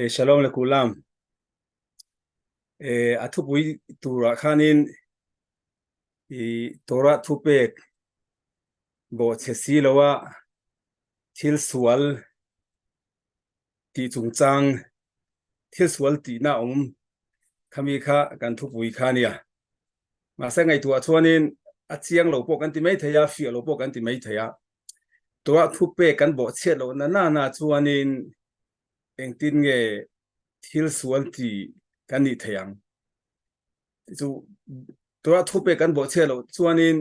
שלום לכולם. התופוי תורה חנין תורה תופק בו צסילואה til sual ti chungchang til sual ti na kami kha kan thupui khania ma sa ngai tua chuanin a chiang lo pok kan ti mai thaya fi lo pok kan ti mai thaya tua thupe kan bo chet lo na chuanin engtin nge til sual ti kan ni thayang chu tua thupe kan bo chet lo chuanin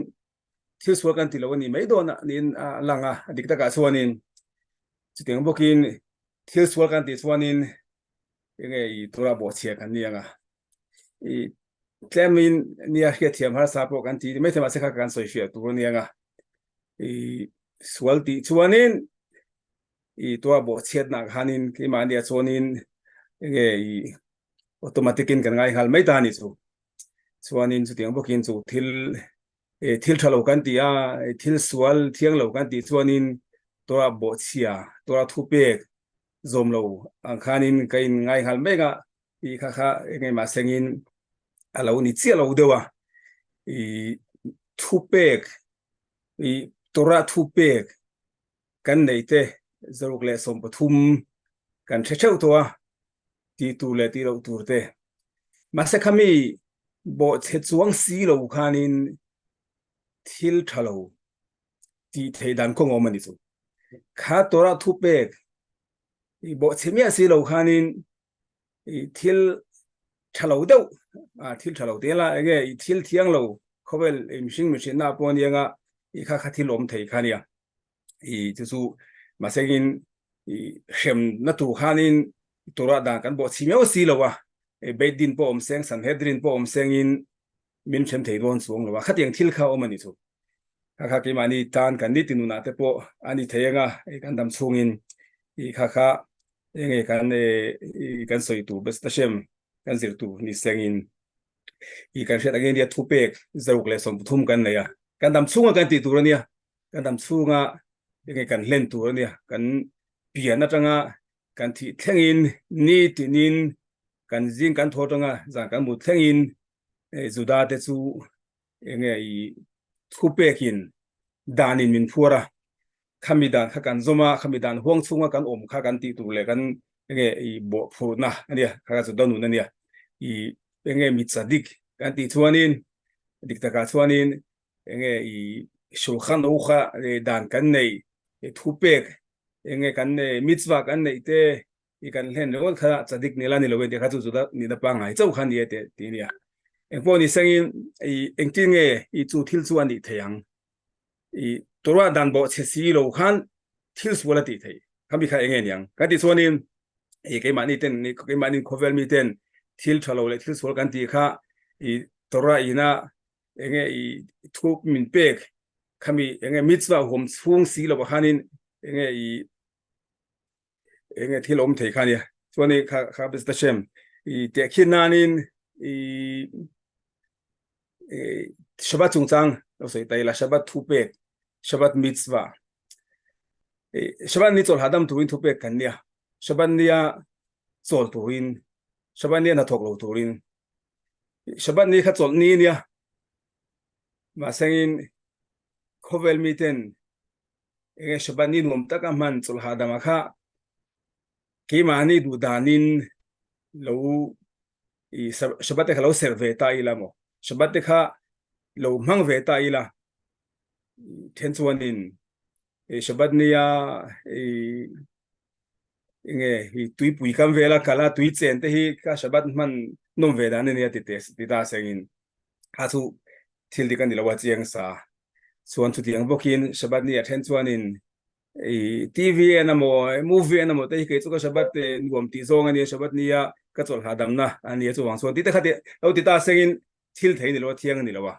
til sual kan ti lo ni mai do na nin langa dik ta ka chuanin tiếng bokin thiếu số kan ti chuanin nge I tora bo chia kan ni anga I tlemin nia hia thiam har sa po kan ti mai thema se kha kan soi fia tu ni anga swal ti chuanin tora bo chiat na hanin ki ma nia chuanin nge automatic in kan ngai hal mai ta ni chu chuanin chu tiếng bokin chu thil thalo kan ti a thil swal thiang lo kan ti chuanin tora bo chia tora thupek zom lo ang khanin kain ngai hal mega I kha ngai ma sengin alo ni chia lo dewa thupek tora thupek kan neite zaruk le som pathum kan thechau towa ti tu le ti lo turte ma se khami bo chechuang si lo khanin thil thalo ti theidan ko ngomani chu kha tora thupek bo chemia si lo khanin thil thalo deu thil thalo te la ge thil thiang lo khobel mishing machine na pon yanga kha thil om thei khania chu masegin hem na tu khanin tora da kan bo chimeo si lo wa bedin po om seng sanhedrin po om sengin min chem thei don suang lo wa khatiang thil kha omani chu kha ki mani tan kan ni tinuna te po ani theyanga kan dam chungin kha nge kan soi tu bes ta shem kan zir tu ni sengin kan shet again dia thupek zaruk le som thum kan ne ya kan dam chunga kan ti tu ania kan dam chunga nge kan len tu ania kan pia na tanga kan thi thlengin ni tinin kan jing kan thotanga za kan mu thlengin juda te chu nge thupekin danin min phura khamidan kha kan zoma khamidan huang chunga kan om kha kan ti tu le kan nge bo phu na ania kha chu donu na nia nge mi tsadik kan ti chuanin dik ta ka chuanin nge shulchan ukha dan kan nei thupek nge kan mitzwa kan nei te kan len ro kha tsadik nila ni lo we de kha chu da ni da pa ngai chau khan ye te ti nia engpo ni sengin engtin nge chu thil chuan ni theyang tora dan bo chesi lo khan thil swala ti thei kami kha engen yang ka ti chuanin ke mani ten ni ke mani khovel mi ten thil thalo le thil swal kan ti kha tora ina enge thup min pek kami enge mitzwa hom chung si lo khanin enge thil om thei khania chuani kha bes ta shem te khinanin Shabbat chungchang lo sei tai la Shabbat thupek Shabbat mitzvah Shabbat ni chol hadam tuin thupek kan nia Shabbat nia chol tuin Shabbat nia na thok lo turin Shabbat ni kha chol ni nia ma sengin khovel miten Shabbat ni nom taka man chol hadam kha ki mani du danin lo Shabbat kha lo serve ta ilamo Shabbat kha lo mang ve ta ila ten chuanin Shabbat nia nge tui pui kam vela kala tui chen te hi ka Shabbat man nom ve dan nia ti ta sengin ha chu thil dikan dilawa chiang sa chuan chu tiang bokin Shabbat nia ten chuanin TV enamo movie enamo te hi ke chu ka Shabbat nuam ti zong ani Shabbat nia ka chol hadam na ani chu wang chuan ti ta khate lo ti ta sengin thil thei ni lo thiang ni lawa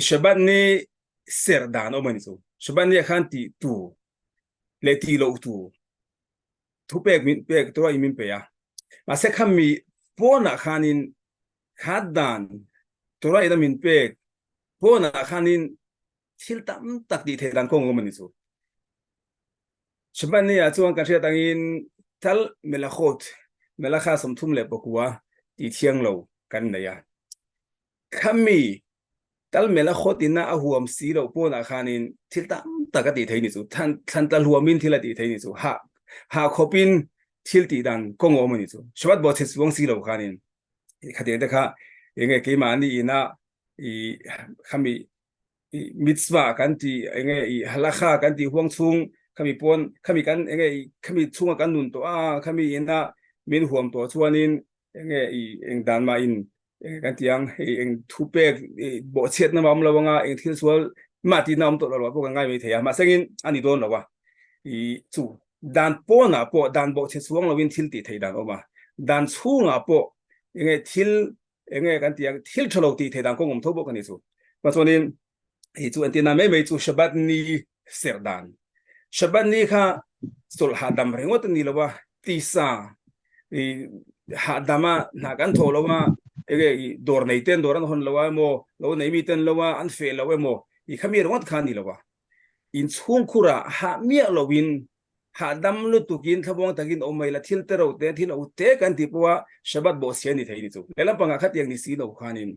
Shabbat ni ser dan omani chu Shabbat ni khan ti tu le ti lo tu thupek min pek to I min pe ya ma se khami pona khanin khadan to ra ida min pek pona khanin thil tam tak di the dan ko omani chu Shabbat ni a chuan kan thia tangin tal melachot เมล่าข้าสมทุ่มเล็บบอกว่าที่เที่ยงเรากันเนี่ยข้ามีแต่เมล่าโคติน่าอาหัวมสีเราปนอาคานินที่ตั้งตากติเทนิสุท่านตะหัวมินที่ละติเทนิสุหาคบินที่ตีดันกงอมันนิสุชวัดบอสสวงสีเราคานินขัดเองแต่ข้ายังไงกี่มานี่นะข้ามีมิตรสวากันที่ยังไงฮัลลักะกันที่ห่วงซุงข้ามีปนข้ามีกันยังไงข้ามีซุงกันนุนตัวข้ามีนะมินห่วงตัวชวนินยังไงยังดันมาอินกันที่ยังทุเปกบ่เช็ดน้ำมันเราว่ายังที่ส่วนมาที่น้ำตัวเราพวกง่ายไม่เทียมาเซ็งอันนี้โดนหรอวะจู่ดันปนอ่ะปนดันบ่เช็ดส่วนเราวินทิลติเทียดันออกมาดันซุงอ่ะปนยังไงทิลยังไงกันที่ทิลชโลติเทียดันก็งมทุบกันนี่จู่มาส่วนนี้จู่อันที่นั่นไม่จู่ฉบับนี้เสียดันฉบับนี้ค่ะสุดหาดำเริงว่าตัวนี้เราว่าตีสาหาดำมาหนักกันโถเราว่าดอร์ในเต้นดอร์นั้นคนเราว่าโมเราในมีเต้นเราว่าอันเฟลเราว่าโมอีกขมีรวัดขันนี่เราว่าอินช่วงคุระหาเมียเราวินหาดำลุตุกินทบวงตะกินอไม่ละทิลเตอร์เตทิลอุเตกันที่ปัวฉบับบอสเซียนี่ไทยนี่จู่แล้วปังคัดอย่างนี้สีเราขันิน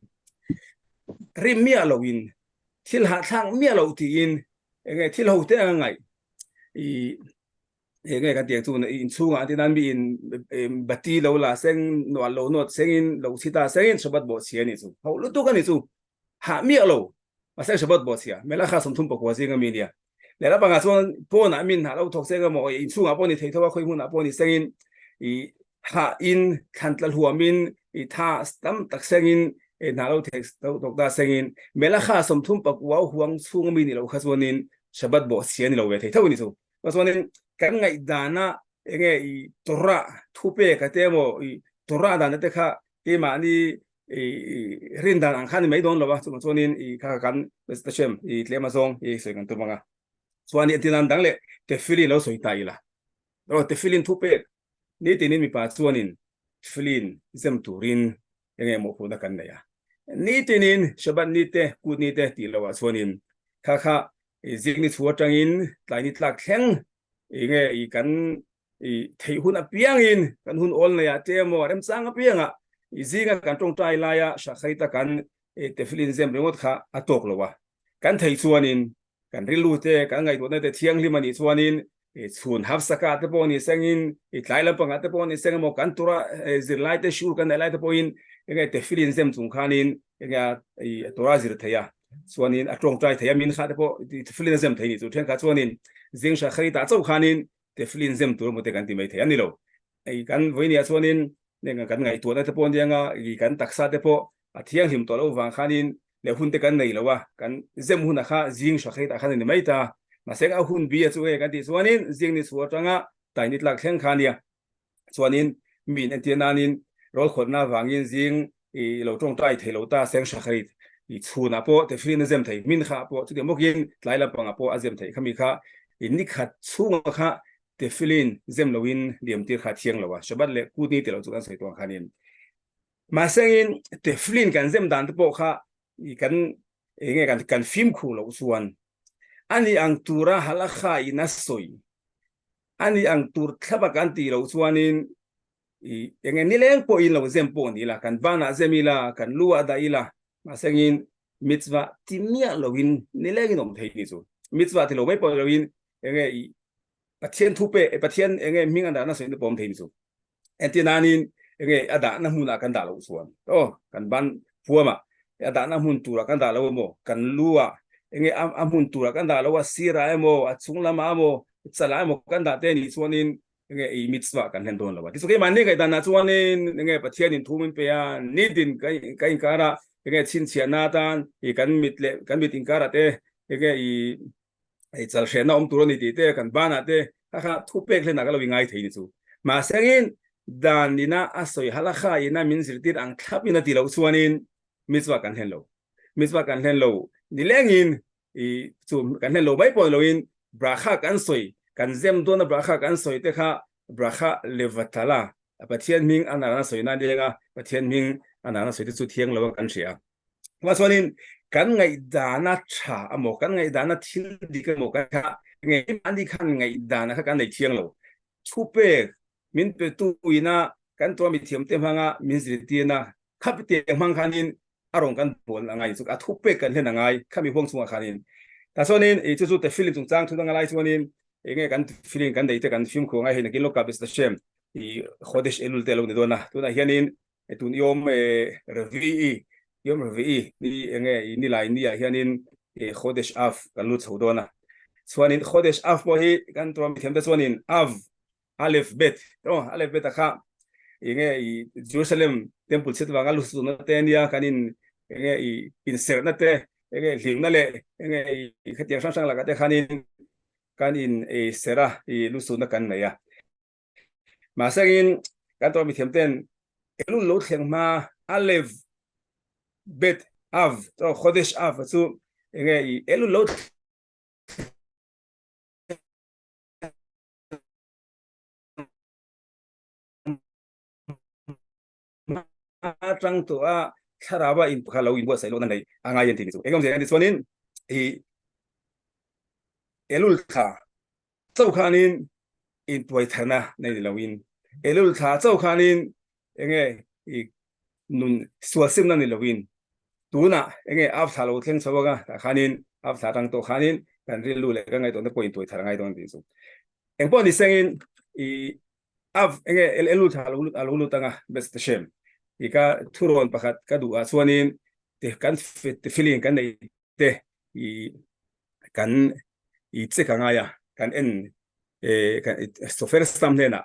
ริมเมียเราวินทิลหาทางเมียเราตีอินยังไงทิลเราเตยังไงยังไงกันเตียงจู่อินช่วงอันที่นั้นมีอินบัตตีเราละเซงนวลเราโนดเซงอินเราสิตาเซงอินฉบับบอสเซียนี่จู่เขาลุตุกันนี่จู่หาเมียเรามาเซงฉบับบอสเซียเมล่าข้าสมทุนปกหัวเซงก็มีเนี่ยแล้วบางส่วนพวกนั้นมินหาเราถกเสกก็มองอินช่วงอ่ะพวกนี้เทว่าคุยมุ่งอ่ะพวกนี้เซงอินหาอินขันตะหัวมินท่าสตัมตักเซงอินหาเราเทเราตกตาเซงอินเมล่าข้าสมทุนปกหัวห่วงช่วงมินเราข้าส่วนนี้ฉบับบอสเซียนี่เราเวทีเท่านี้จู่มาส่วนนี้กันไงดานะยังไงตัวระทุเปกเตโมตัวระดานเตค่ะที่มานี่รินดานอังคารไม่โดนหรอวะส่วนนี้ข้ากันเป็นตัวเชื่อมเลมาซงสวยกันตัวมั้งส่วนนี้ที่นั่นดังเลยเทฟิลินเราสวยตายละเราเทฟิลินทุเปกนี่ที่นี่มีปัจจุบันนี้ฟิลินเซมตูรินยังไงโมโหดักันเนี่ยนี่ที่นี่ฉบับนี้เตกูนี่เตที่เราส่วนนี้ข้าสิ่งนี้ชัวจังอินหลายนิดหลักแข็งยังไงกันที่หุ่นอภิยังอินกันหุ่นโอนเลยเจ้าโมเริ่มสร้างอภิยังสิ่งกันตรงใจลายชักให้ตะกันเทฟิลินเซมเรื่องว่าอัตกเลยวะกันที่ส่วนนี้กันริลูเตกันไงตัวนั้นแต่เที่ยงลิมันอีส่วนนี้ส่วนฮับสกัดเตปอนี่เซงอินหลายลำพังเตปอนี่เซงโมกันตัวจิรไลเตชูกันไลเตปออินยังไงเทฟิลินเซมจุงขานินยังไงตัวจิรเทียส่วนนี้ตรงใจเทียมินขาเตปอเทฟิลินเซมเทียนี่จุดเทียงขาส่วนนี้สิ่งชักให้ตาเจ้าขานินเทฟิลินเซมตัวมุเตกันที่ไม่เทียนี่โลกันวันนี้ส่วนนี้เนี่ยกันไงตัวนั้นเตปอนี่ยังกันตักษาเตปอเที่ยงหิมตัวเราวางขานินแล้วหุ่นเตกันไหนแล้ววะกันเซมหุ่นนะคะสิ่งชักให้ตาขานินไม่ตามาเสกเอาหุ่นบีช่วยกันที่ส่วนนี้สิ่งนี้ส่วนจังแต่นิดหลักแข่งขันเนี่ยส่วนนี้มีอันที่นั่นนี่เราคนน่าวางยินสิ่งเราตรงใจเทเราตาเสียงชักให้ชูน่ะพอเทฟิลินเซมไทยมินข้าพอจุดเดียวมกยินหลายลำพังพออาเซมไทยขมีข้านี่ขัดชูงข้าเทฟิลินเซมเราวินเดียมตีขาเทียงเราวะฉบับเล็กกูนี่ที่เราจุกันใส่ตัวขานินมาเสียงเทฟิลินกันเซมดันที่พอข้ากันยังไงกันฟิล์มคู่เราส่วนอันนี้อังตูระฮัลลักะอินัสซอยอันนี้อังตูร์ทับกันที่เราส่วนนี้ยังไงนี่เลี้ยงพออินเราเซมพอนี่ละกันบ้านอาเซมิละกันลัวได้ละมาเสียงมิตรว่าที่เมียเราวินนี่เลี้ยงนมไทยนี่จู่มิตรว่าที่เราไม่พอเราวินยังไงประเทศทุเปประเทศยังไงมีกันด่าน่าสนใจผมไทยนี่จู่เอ็นที่นั่นนี่ยังไงอาด่าน้ำหุ่นกันด่าเราส่วนโอ้กันบ้านพัวมาอาด่าน้ำหุ่นตัวกันด่าเราโมกันลัวยังไงอาหุ่นตัวกันด่าเราว่าซีราโมอัดสุงลามาโมสลายโมกันด่าเตนี่ส่วนนี้ยังไงมิตรว่ากันเห็นโดนเราว่าที่สุดที่มันนี่กันด่าส่วนนี้ยังไงประเทศนี้ทุ่มเป็นไปนี่ดินกันการะยังไงชินเชียนาตันกันมิดเล่กันมิดอินการะเตยังไงจัลเชน่าตัวนี้ตีเตกันบ้านเตถ้าทุบเปกเลยนักเราวิ่งไงที่นี่จู่มาเสียงดานนี่นะอาศัยฮัลลักะอินะมินสิริติอังทับอินะที่เราส่วนนี้มิตรว่ากันเห็นเรามิตรว่ากันเห็นเรานี่เลี้ยงอินจู่กันเห็นเราไม่พอเราอินบราคากันสวยกันเซมตัวนั้นบราคากันสวยแต่ค่ะบราคาเลวัตลาประเทศมิงอันนั้นสวยนั่นเองประเทศมิงอันนั้นสวยที่สุดเที่ยงเรากันเสียว่าส่วนนี้กันไงดานาชาอโมกันไงดานาทิลดีกันโมกันค่ะไงอันนี้กันไงดานะกันในเที่ยงเราทุเปกมินเปตุอินะ กันตัวมีเทียมเต็มหางมินสิตีนะขับเตียงมังคันินอารมณ์กันปนอะไรสุกทุบเป็กกันเห็นอะไรข้ามีพวงสวงคันินแต่ส่วนนี้ไอ้จุดแต่ฟิล์มจางทุกอย่างอะไรส่วนนี้เองกันฟิล์มกันได้แต่กันฟิล์มของไอ้เห็นกินโลกาบิสต์เชมไอ้ขวดเอลุลเตลนี่ตัวนะตัวนั้นเห็นนี่ไอ้ตัวยมรวียมรวีนี่เองนี่ไลน์นี่เห็นนี่ขวดอัฟกันลุดหัวตัวนะส่วนนี้ขวดอัฟพอฮีกันตัวมีเทียมแต่ส่วนนี้อัฟอัลเลฟเบตอัลเลฟเบตอะค่ะยังไงเยรูซาเล็มเต็มพุทธศิษย์ว่ากันลุสุนัตเตนียกันินยังไงอินเซอร์นัตเตยังไงลิงนั่นแหละยังไงขัดแย้งช่างๆหลักแต่กันินเซราลุสุนักกันไหนอะมาสักินกันตัวมีเทียมเต้นลุลุดเขียงมาอัลเลฟเบตอัฟตัวโคเดชอัฟสู้ยังไงลุดจังตัวชาราบะอินข้าเราอินบัวใส่โลนั่นเลยอ่างายันทีนี้สู้เอ็งก็เสียกันที่ส่วนนี้ลุลท่าเจ้าขานินอินตัวฐานะในเราอินลุลท่าเจ้าขานินยังไงนุ่นสวดซิมนั่นในเราอินตัวน่ะยังไงอัฟท่าเราเที่ยงสวกะแต่ขานินอัฟท่าตั้งตัวขานินกันเรียนรู้เลยก็ไงตัวนั้นก็อินตัวฐานะไงตัวนั้นที่สู้เอ็งพอนี่เสียงอัฟยังไงลุลท่าเราลุตั้งอ่ะเบสต์เชมอีกาทุรนประคัดก็ดูส่วนนี้เด็กกันฟิลลิ่งกันในเด็กกันเจ๊กันไงอ่ะกันกันโซเฟอร์สตัมเนี่ยนะ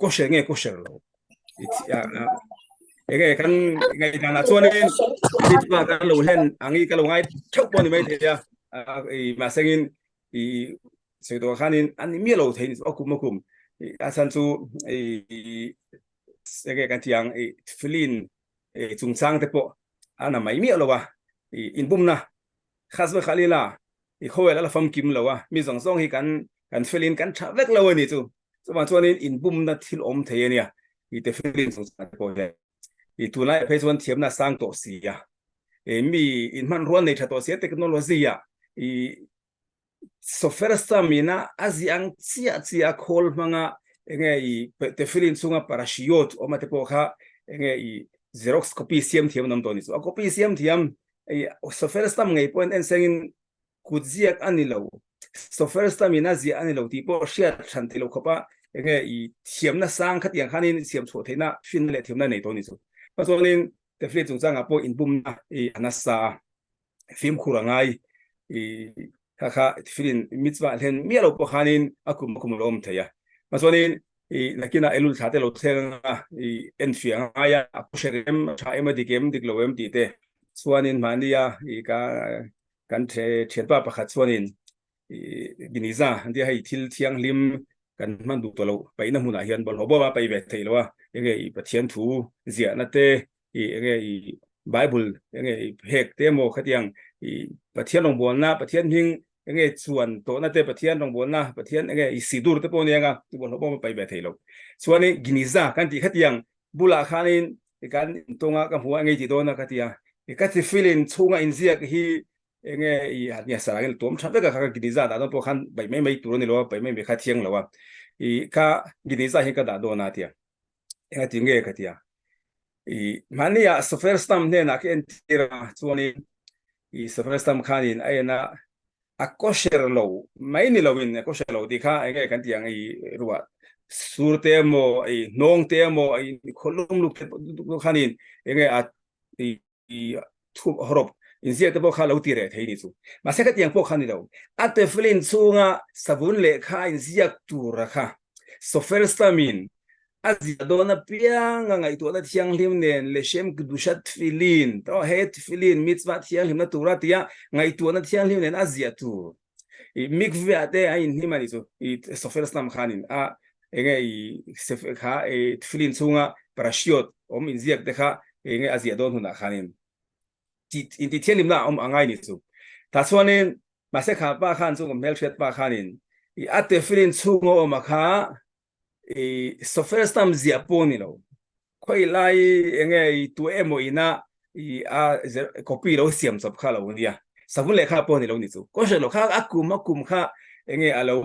ก็เชื่อไงก็เชื่อเรายังไงกันไงกันส่วนนี้ที่ว่ากันเราเห็นอันนี้กันเราไงชอบปนไม่เทียมาเซ็งสิ่งตัวขันนี้อันนี้มีเราเห็นโอ้คุ้มอาจารย์จูยังไงกันที่ยังฟิลินจุงซังเตปอันนั้นไม่มีอะไรวะอินบุมนะข้าศึกขาลีล่ะเขาเวลาฟังกิมแล้ววะมีสองที่กันฟิลินกันชาเวกแล้วนี่จูสมัยส่วนนี้อินบุมนะที่อมเทียเนี่ยแต่ฟิลินจุงซังเตปเลยตัวนั้นเพศวันเทียมนะสร้างตัวเสียมีอินมันร้อนในตัวเสียเทคโนโลยีอ่ะซอฟต์แวร์สามีนะอาเซียนเสียโคลมังอ่ะยังไงแต่ฟิลินซุงอ่ะปาราชิโอตออกมาเตปค่ะยังไงXerox copy เสียมเทียมน้ำตัวนี้so copy เสียมเทียมsoftware system ไงพอเอ็นเซ็งกุดเสียอันนี้เรา software system มีน่าเสียอันนี้เราที่พอเสียชันที่เราเข้าไปยังไงเทียมน่ะสร้างขัดอย่างขันนี้เสียมส่วนที่น่ะฟินเลยเทียมน่ะในตัวนี้ so เพราะฉะนั้นแต่ฟิลิปจุงจังอ่ะพออินบุมน่ะอันนั้นซาฟิล์มคูรังไงค่ะฟิลิปมิตรว่าเห็นมีเราพอขันนี้อากุมเราอมเทียเพราะฉะนั้นนักกินเอลุลชาเตลเทงเอ็นฟิงไงอ่ะผู้เชี่ยวชาญชาเอ็มดีเกมดิกโลเอ็มดีเตส่วนนี้มันเนี่ยกันเทียนป้าประคัดส่วนนี้กินิซ่าที่ให้ทิลเทียงลิมกันมันดูตัวเราไปนั่งหุ่นอาเฮียนบอลหัวบ่าไปเวทีแล้วว่ายังไงประเทียนถูเสียนั่นเตยังไงไบเบิลยังไงเฮกเตโมขัดยังประเทียนลงบอลนะประเทียนหิงยังไงส่วนตัวนั่นเตประเทียนลงบนนะประเทียนยังไงสีดูร์เตปนยังไงที่บนหัวบ่าไปเวทีแล้วส่วนนี้กินิซ่ากันที่ขัดยังบุลาคานินกันตรงกับหัวยังไงที่โดนนะขัดยังกันที่ฟิลินช่วงอินเซียที่ยังไงเนี่ยสารกันตัวมันชอบก็ขัดกินิซ่าแต่ตอนพวกขันไปไม่ตัวนี่หรอไปไม่ขัดเทียงหรอวะก็กินิซ่าเห็นก็ด่าโดนนะเทียยังไงที่ยังไงขัดยังมันเนี่ยโซเฟอร์สตัมเนี่ยนักเอ็นทีระส่วนนี้โซเฟอร์สตัมขานินไอ้น่ะก็เชื่อเราไม่นี่เราวินก็เชื่อเราที่ข้าไอ้กันที่ยังรู้ว่าสูรเตมโมน้องเตมโมคนลุกขานินยังไงทุบหรบอินเสียแต่พวกเขาเราตีเรทให้นี่สู้มาเสกที่ยังพวกเขานี่เราแต่ฟิลินซูงะสบุนเล็กข้าอินเสียตัวระค่ะโซเฟอร์สตัมินอาจจะโดนเพียงไงตัวนั้นที่ยังลิมเนี่ยเลเชมกดูชัดฟิลินตัวเฮตฟิลินมิตรว่าที่ยังลิมนั่นตัวระที่ยังไงตัวนั้นที่ยังลิมเนี่ยอาจจะตัวมิกเวียเตไอ้นี่มันนี่สู้โซเฟอร์สตัมขานินยังไงเซฟข้าฟิลินซูงะปราชิโอตอินเสียเด็กข้ายังไงอาจจะโดนหุ่นขานินอินที่เทียนลิมน่ะง่ายนี่สู้แต่ส่วนนี้มาเสกข้าป้าขันสู้กับเมลเชตป้าขันินแต่ฟิลินซูงะมาข้าโซเฟอร์สตัมเสียปนนี่เราค่อยไล่ยังไงตัวเอ็มโออินะcopy เราเสียมสับข้าเราเนี่ยสับเลยข้าปนนี่เรานี่สู้ก็เชื่อเราข้าอากุมข้ายังไงเรา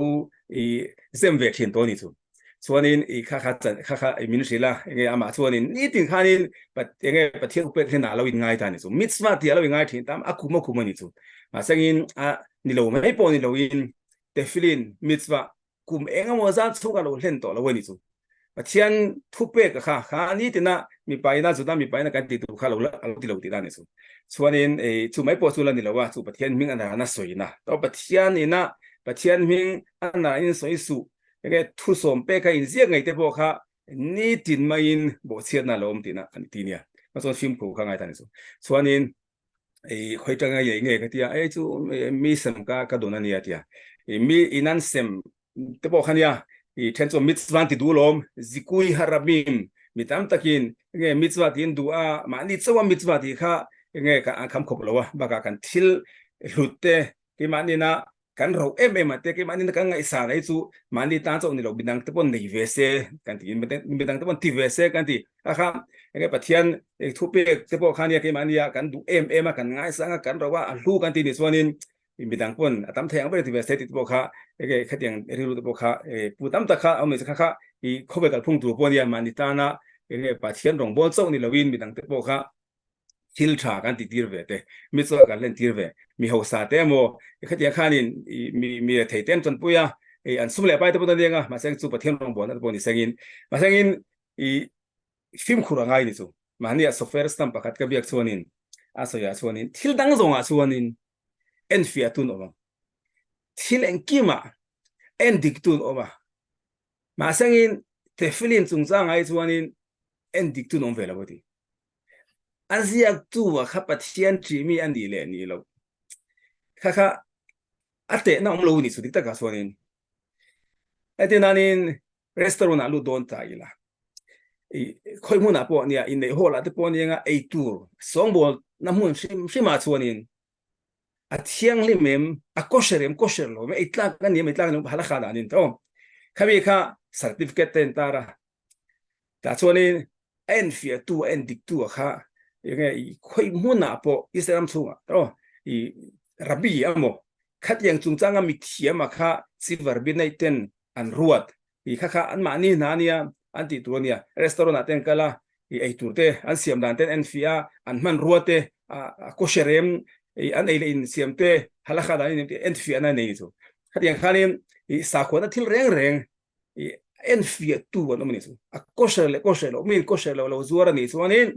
เซมเวกเห็นตัวนี่สู้ chuanin I kha min sila enge ama chuanin ni tin khanin but enge pathian upek hena lo in ngai ta ni chu mitzvah ti lo in ngai thin tam akuma ni chu ma sangin a ni lo mai po ni lo in tefilin mitzvah kum enga mo za chu ka lo hlen to lo ni chu pathian thupek kha ni tina mi paina chu da mi paina kan ti tu kha lo ti lo ti da ni chu chuanin chu mai po chu la ni lo wa chu pathian ming ana na soina to pathian ina pathian ming ana in soi su cái thu xóm bé cái riêng ngày tết bộ khác ní tin mai in bộ chiết na lom tin anh tin nha nó son phim cổ khang ngày thành số cho nên khơi trang ngày ngày cái tia chú mi xem cái đồ này tia mi inan xem tết bộ khang nha thiên số mitzvah ti du lom zikui harabim mi tam takin cái mitzvah tin du mà ní cháu mitzvah ti kha cái cái kham khop lo ba cái thil lutte cái mà ní na kan ro em ate ke mani ka ngai sa nai chu mani ta chaw ni lo binang te pon nei ve se kan ti binang te pon ti ve se kan ti a kha ke pathian thu pe te po khan ya ke mani ya kan du em kan ngai sa nga kan ro wa a lu kan ti ni chuanin binang pon atam theng ba ti ve se ti po kha ke khatiang ri lu te po kha pu tam ta kha am ni kha I khobe kal phung tu pon ya mani ta na ke pathian rong bol chaw ni lo win binang te po kha thil tha kan ti tir ve te mi chaw kan len tir ve mi ho sa te mo khati khanin mi thei tem chon puya an sum le pai te pon denga ma sang chu pathian rong bon pon ni sangin ma sangin film khura ngai ni chu ma ni software stamp pakhat ka biak chuanin asoya chuanin thil dang zonga chuanin en fia tun oma thil en kima en dik tun oma ma sangin tefilin chungcha ngai chuanin en dik tun om vela bodi aziak tu wa kha pathian chi mi an di le ni lo kha ate na om lo ni su dik ta ka chuanin ate nanin restaurant alu don ta ila khoi mun apo nia in nei hol ate pon yenga ei tur songbol na mun shima chuanin a thiang li mem a kosherem kosherlo me itla kan ni me itla no hala khana nin to khabi kha certificate ten tara ta chuanin en fia tu en dik tu kha yenge khoi mun apo islam chunga to I rabi amo khat yang chungchanga mi thiama kha silver binaiten an ruat kha an mani na nia anti tuania restaurant aten kala ei turte an siam dan ten en fia an man ruate a kosherem an ei in siamte halakha dan en fia na nei chu khatiang khanin sa khona thil reng reng en fia tu no mani chu a kosher lo min kosher lo zuara ni chuanin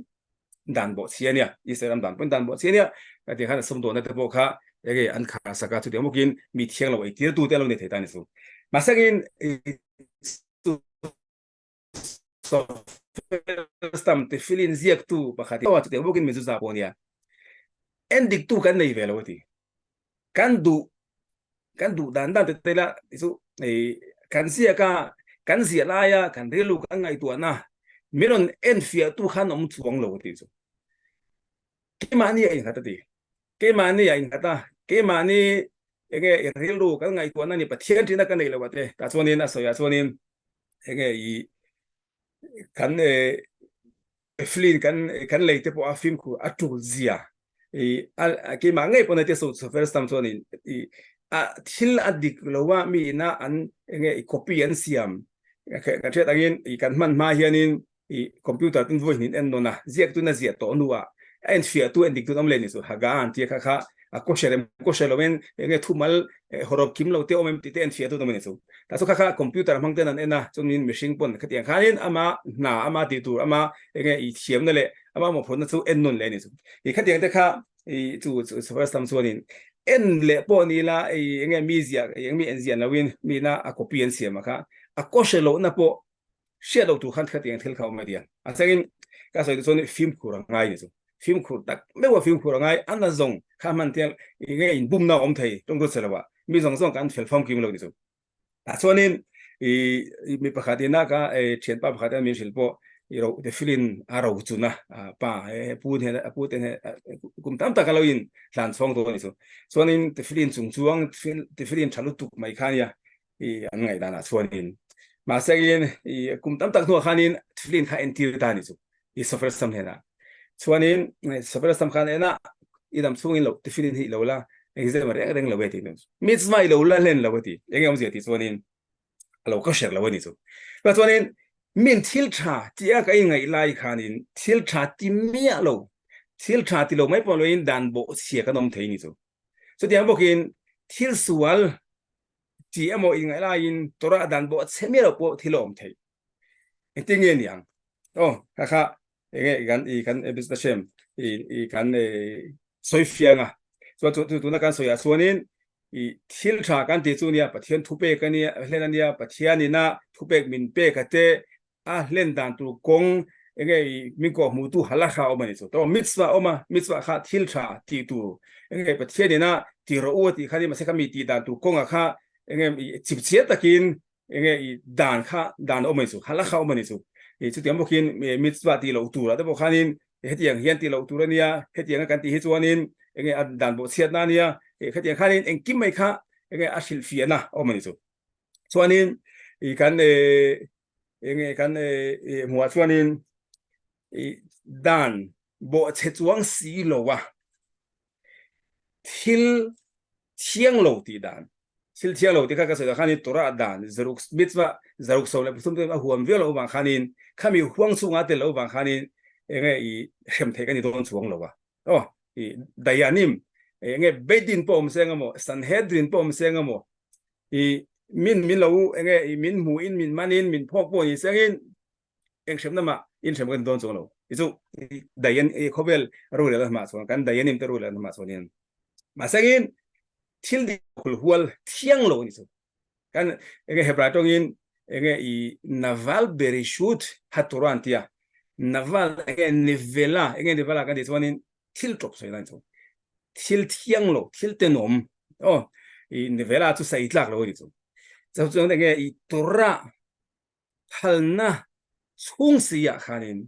dan bo chiania Israel dan pon dan bo chiania khati khan som do na te bo kha ege an kha saka chu demokin mi thiang lo ei tir tu te lo ne theta ni chu masagin so stam te filin ziak tu pakhati wa te bokin mezu za ponia endik tu kan nei veloti kan du dan te la isu kan sia kan sia la ya kan relu kan ngai tu na miron en fia tu khan om chuang lo ti chu ke mani ai hata ti ke mani ai hata ke mani ege relu kan ngai tu na ni pathian tin kan nei lo te ta chuanin na so ya chuanin ege I kan flin kan leite po a film ku atul zia ke mangai pon te so first time chuanin a thil adik lowa mi na an enge copy an siam ka chet again kan man ma hianin computer tin voice nin en nona ziak tu na zia to nuwa en fia tu en dik tu am le ni so haga an ti kha a koshelomen enge thumal horob kim lo te omem ti te en fia tu ni so ta so kha computer mang ten an ena chunin machine pon khatiang khanin ama ti tu ama enge I thiam na le ama mo phon na chu en non le ni so khatiang te kha chu first time chuanin en le po ni la enge mizia enge en zian lawin mi na a copy en siam kha a koshelo na po shelo tu khan khatiang thil khaw ma dia a sangin ka so chu ni film kurang ngai ni so film khur tak mewa film kurang ngai an na zong kha man tel enge in bum na om thei tong ro selawa mi zong kan fel phom kim lo ni so ta chuanin mi pakhatina ka thian pa pakhatin min silpo iro de filin aro chuna pa pu ten kum tam ta kaloin tlan song to ni so chuanin de filin chungchuang de filin thalu tuk mai khania an ngai dana chuanin ma sagin kum tam tak no khanin filin kha entir ta ni so software sam hena chuanin software sam khan ena idam chungin lo de filin hi lo la exam reng lo beti no mitzvah lo la len lo beti engem zeti chuanin lâu có share lâu vậy chứ và cho nên mình thiếu cha chỉ cái ngày lại khanin thiếu cha tìm mía lâu thiếu cha thì lâu mấy bao lâu đàn bộ xia cái nông thấy chứ so tiếng bộ kinh thiếu sual chỉ một ngày lại tora đàn bộ xem mía lâu bộ thiếu ông thấy tiếng nghe nhàng kha ikan business shem ikan soi fiang so tu na kan soya suanin thil tha kan ti chu nia pathian thupe kan nia hlen ania pathian ina thupe min pe ka te hlen dan tu kong min ko mu tu hala kha o mani so to mitzwa kha thil tha ti tu pathian ina ti ro u ti khani ma se kami ti dan tu kong kha chip chiat takin dan kha dan o mani so hala kha o mani so chu tiam bokin mitzwa ti lo tu la te bo khanin hetiang hian ti lo tu ra nia hetiang kan ti hi chuanin dan bo chiat na nia khatiang khanin engkim mai kha ashil fiana o mani chu chuanin kan kan muwa chuanin dan bo che chuang si lo wa thil thiang lo ti dan thil thiang lo ti kha ka se khanin tora dan zaruk mitzwa zaruk so le sum te huam velo wa khanin khami huang chunga te lo wa khanin hem the kan ni don chuang lo wa dayanim bedin pom sengamo sanhedrin pom sengamo min lo min mu in min manin min phok po ni sengin sem nama in sem kan don chuang lo ichu dayan khobel ro le ma chuang kan dayanim te ro le ma chuanin ma sengin thil di khul hual thiang lo ni chu kan hebra tongin naval bereshut haturantia naval nivela nivela kan di chuanin thil top so lan chu thil thiang lo thil te nom nivela chu sai tlak lo ni chu chu tora halna chung sia khanin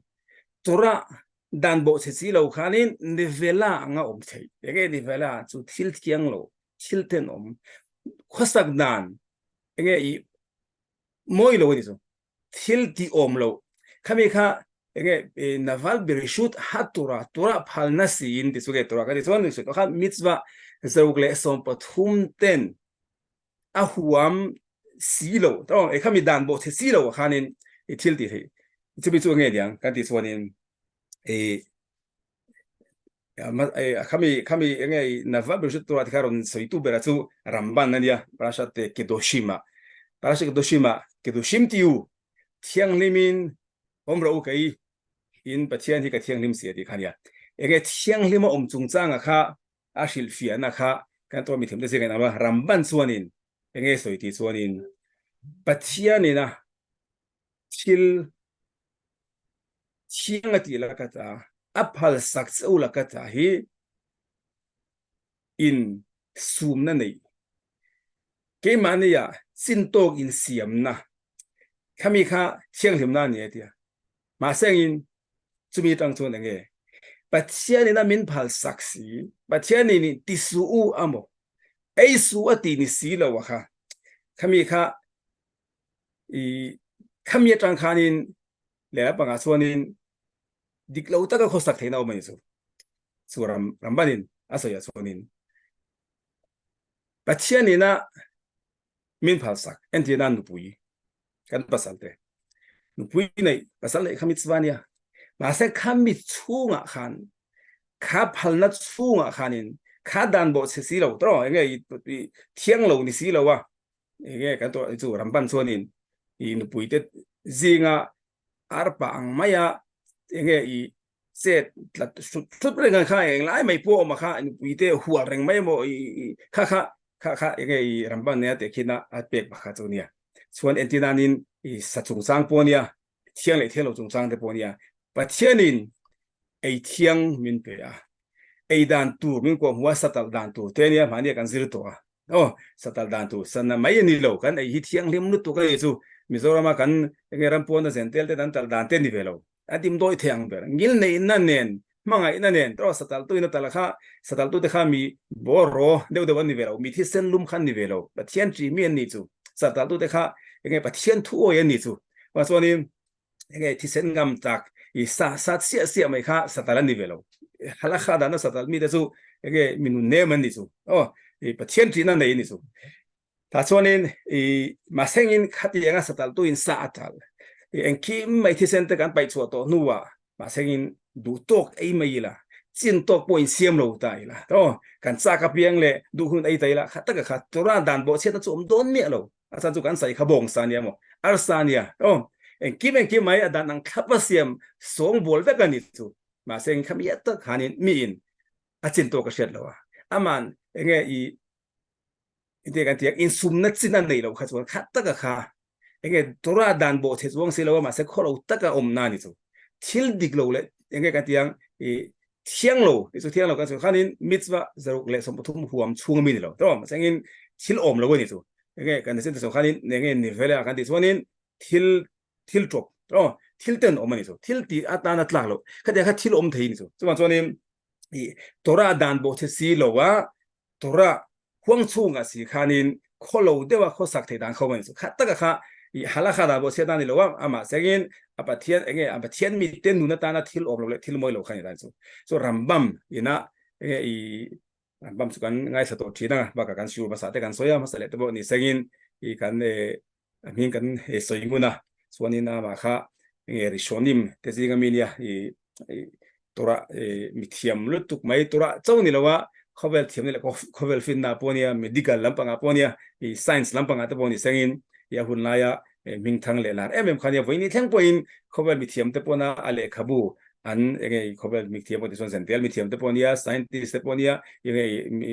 tora dan bo se si lo khanin nivela nga thei nivela chu thil thiang lo thil te nom khosak dan moi lo ni chu thil ti lo khami kha naval bereshut hatura tora phalna sin ti suge tora ka ti chon ni kha mitzwa zogle som pathum ten huam silo to khami dan bo the silo khanin thil ti thei chu bi chu nge diang kan ti chuanin khami naval bereshut tora ti kharon soitu berachu ramban nania parashat kedoshima kedoshim tiu thiang limin omro kai in pathian hi ka thiang lim sia di khania thiang lima chung changa kha ashil fiana kha kan to mi them te se kan ba ramban chuanin soiti chuanin pathian ina thil thiang ati la ka ta aphal sak chau la ka ta hi in sum na nei ke mania sintok in siam na khami kha thiang lim na ni dia ma sengin chumi tang chu nge pathian ina min phal saksi pathian ni tisu u amo ei su ati ni si lo wa kha khami kha khami tang khanin le pa nga chuanin diklo ta ka khosak theina o mai chu suram rambanin asoya chuanin pathian ina min phal sak entina nupui kan pasalte nupui nei pasal khami chwania ma se khami chunga khan kha phalna chunga khanin kha dan bo se si lo tro thiang lo ni si lo wa kan to chu ramban chuanin nupui te zinga arpa ang maya set tut reng kha lai mai po ma kha nupui te hual reng mai mo kha ramban ne te khina atpek ba kha chunia chuan entinanin sachung sang ponia thiang le thelo chung sang te ponia pathianin thiang min pe dan tu min ko hua satal dan tu tenia mania kan zir to satal dan tu sana mai ni lo kan hi thiang lim nu tu ka chu mizorama kan ngeram pon na sentel te dan tal dan te ni velo adim doi thiang ber ngil nei na nen manga ina nen tro satal tu ina talakha satal tu te kha mi boro deu de ni velo mi thi sen lum khan ni velo pathian tri mien ni chu satal tu te kha pathian thu o yan ni chu wa so ni thi sen ngam tak sa sia mai kha satalan ni velo hala kha da na satal mi de chu minun ne man ni chu pathian tri na nei ni chu ta cho nên mà sinh khát tiếng sát tal tu in sa tal anh kim mấy thi sinh cái bài chúa tổ nua mà sinh đủ tốt ấy mấy là chiến tốt point xiêm lâu tay là đó kan sa cái biếng lệ đủ hun ấy tay là khát tất cả khát tôi ra đàn bộ chết nó chụm đốn miệng lâu à sao kan sai khabong sania mo arsania đó anh kim mấy đàn năng khắp xiêm sống bol với cái này chú mà sinh khám yết tất hà nên miin à chiến tốt cái chuyện lâu à aman anh nghe ini kan tiang insumnat sinan nei lo khatwa khatta ka kha enge tora dan bo the zuang silawa ma se kholo taka omna ni chu thil dik lo le enge kan tiang thiang lo isu thiang lo kan chu khanin mitzwa zaruk le som thum huam chung mi ni lo to ma sengin thil om lo ni chu enge kan sen so khanin nenge ni vela kan ti chuanin thil trop to thil ten om ni chu thil ti atana tlak lo khadia kha thil om thei ni chu chuanin tora dan bo the si lo wa tora huang chung a si khanin kholo dewa kho sak the dan khomen su khatta ka kha I hala khada bo se dan ni lo wa ama segin apathian enge apathian mi ten nu na ta na thil om lo le thil moi lo khani dan so rambam ina enge rambam su kan ngai sa to thina ba ka kan siu ba sa te kan soya ma sa le te bo ni segin kan min kan soinguna suani na ma kha enge rishonim te zinga minia tora mithiam lutuk mai tora chawni lo wa khovel thiam le khovel fin na ponia medical lampanga ponia science lampanga te poni sengin ya hun la ya ming thang le lar khania voini thang poin khovel mi thiam te pona ale khabu an enge khovel mi thiam poni son sentel mi thiam te ponia scientist te ponia enge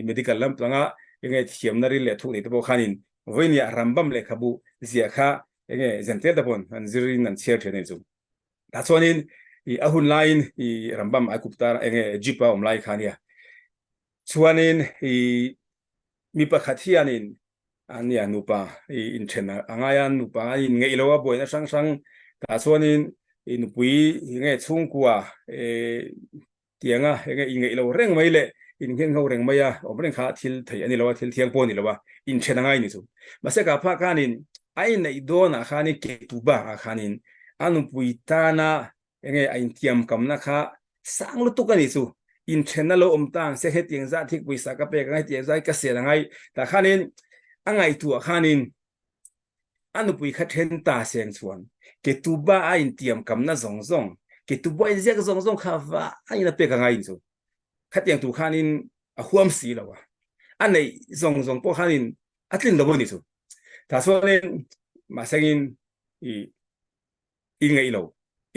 medical lampanga enge thiam nari le thu ni te po khanin voini rambam le khabu zia kha enge sentel te pon an zirin an share thene chu ta chonin ahun line rambam akuptar enge jipa omlai khania chuanin mi pakhathianin ania nupa in thena angayan nupa in ngei lowa boina sang ta chuanin nupui nge chungkua tianga nge ngei lo reng mai le in ngeng ho reng maya omreng kha thil thei ani lowa thil thiang poni lowa in thena ngai ni chu mase ka pha kanin ai nei dona khani ke tuba khanin anupui tana nge ain tiam kamna kha sang lu tukani chu in thena lo omtang se he tiang za thik puisa ka pe ngai tiang za ka se ngai ta khanin angai tu khanin anupui kha then ta seng chuan ke tuba a in tiam kam na zong ke tuba in zek zong kha wa ai na pe ka ngai chu kha tiang tu khanin a huam si lawa anei zong po khanin atlin lo ni chu ta so len ma sengin in ngai lo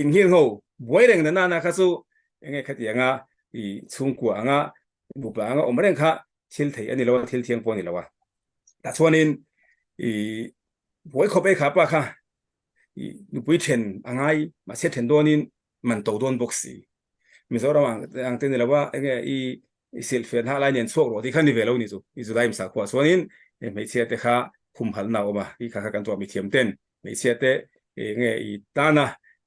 in hi ho boireng na na kha chu nge kha tianga chungku anga bupa anga omreng kha thil thei ani lo thil thiang poni lawa ta chuanin boi khope kha pa kha nupui then angai ma se then donin man to don boxi mizoram ang ten lawa enge selfen ha lai nen chok ro ti khan ni velo ni chu I zu daim sa khwa chuanin mei che te kha khum hal na oma kha kan to mi thiam ten mei che te nge tana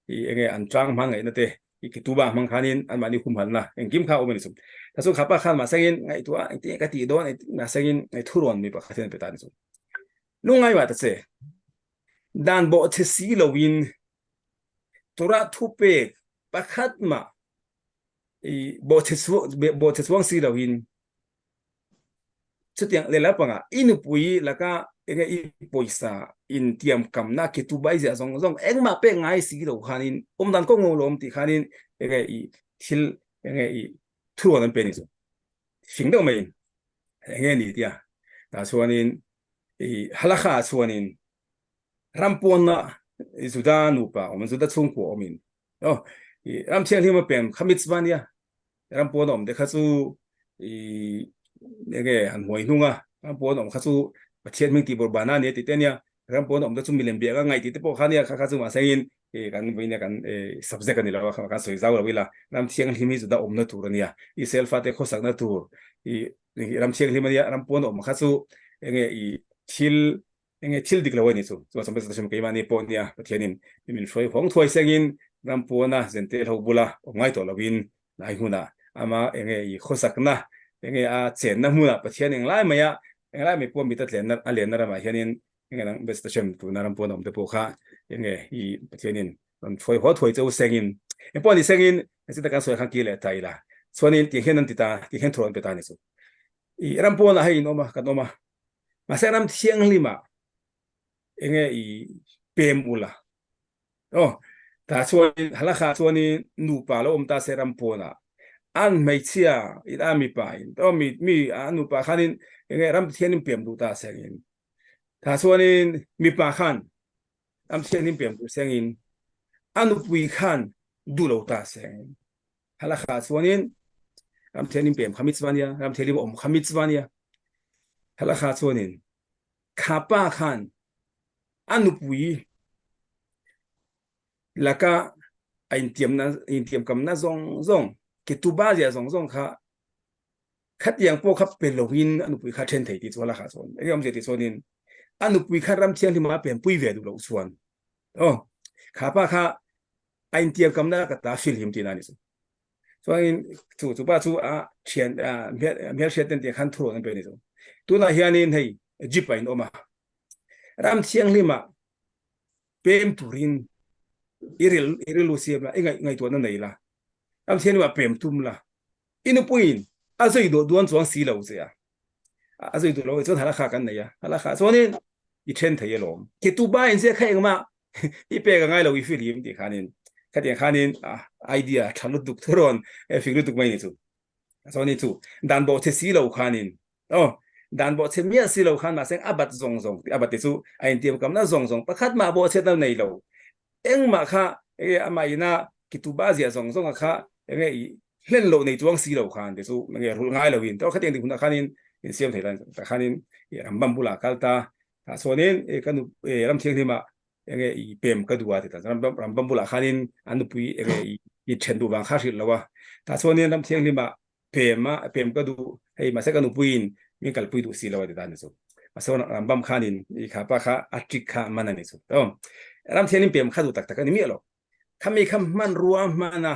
enge an chang mang ngai na te ki tuba mang khanin an mani khum hal na engkim kha omani chu ta so khapa khan ma sangin ngai tua te ka ti don na sangin ngai thuron mi pa khathen pe ta ni chu lungai wa ta che dan bo the si lowin tora thupe pakhat ma bo the swang si lowin chutiang le la panga inupui laka enge I poisa in tiam kam na ke tu bai ja zong engma pe ngai si lo khanin dan ko ngolom ti khanin enge thil enge thuron an pe ni chu singdo mai enge ni dia ta chuanin halakha chuanin rampona Sudan upa Sudan chungko omin ram chiang hima pem khamitsvania rampona om de khachu enge han hoi nunga rampona om khachu pathian ming ti bor bana ne ti tenia rampona om da chu milem bia ga ngai ti te po khania kha chu ma sain kan boina kan subject ani lawa kan soi zaw lawila ram chiang himi zu da om na turania I selfa te khosak na tur ram chiang hima ya rampona om khachu enge thil dik lawani chu so sampe station ke mani ponia pathianin min froi hong thoi sengin rampona zentel hobula ngai to lawin nai huna ama enge khosakna enge a chen na huna pathian eng lai maya eng lai me pom bitat len na alen na ma hianin enge nang best station tu na rampona om te po kha enge pathianin froi ho thoi chu sengin e poni sengin sita kan soi khan ki le taila sonin ti henan ti ta ti hen thron pe ta ni chu rampona hai no ma ka no ma mà sẽ làm thiêng lima nghe ý bem ula ta chuan halakha chuan nu pa lo ta seram pona an mai chia ida mi pa in to mi anu pa khanin nge ram thianin pem du ta sengin ta chuan mi pa khan am thianin pem du sengin anu pui khan du lo ta sengin halakha chuan ram thianin pem khamit zwania ram thianin om khamit zwania halakha chuan khapa khan anu pui laka in tiam kam na zong ke tu ba ya zong kha khat yang po khap pe lohin anu pui kha then thei ti chola kha chon em je ti chonin anu pui kha ram thiang ti ma pen pui ve du lo chuan kha pa kha in tiam kam na ka ta fil him ti na ni so in chu ba chu a thian mel shet ten ti khan thro nan pe ni so tu na hianin hei jip in oma ram thiang lima pem turin iril lusiam la ngai to na nei la am thian wa pem tum la inu puin azoi do duan chuang si lo ze ya azoi do lo chu hala kha kan nei ya hala kha so ni I then thei lom ke tu ba in se khai ma I pe ga ngai lo I feel him ti khanin khanin idea thalu duk thoron e figru duk mai ni chu so ni chu dan bo che si lo khanin dan bo che mia si lo khan ma seng abat zong abat ti chu ain tiam kam na zong pakhat ma bo che ta nei lo eng ma kha e amai na ki tu ba zia zong kha nge hlen lo nei chuang si lo khan te chu nge rul ngai lo in to khateng ti khuna khanin in siam thei lan ta khanin ram bam bula kalta ta sonin e kanu ram thiang thima nge I pem ka duwa te ta ram bam bula khanin anu pui nge I then du wang kha ri lawa ta sonin ram thiang thima pem ka du hei ma se kanu puin mi kal pui du si lawa te ta ni chu ma so ram bam khanin I kha pa kha atrik kha manani chu ram thianin pem kha du tak tak ani mi lo khami kham man ruam mana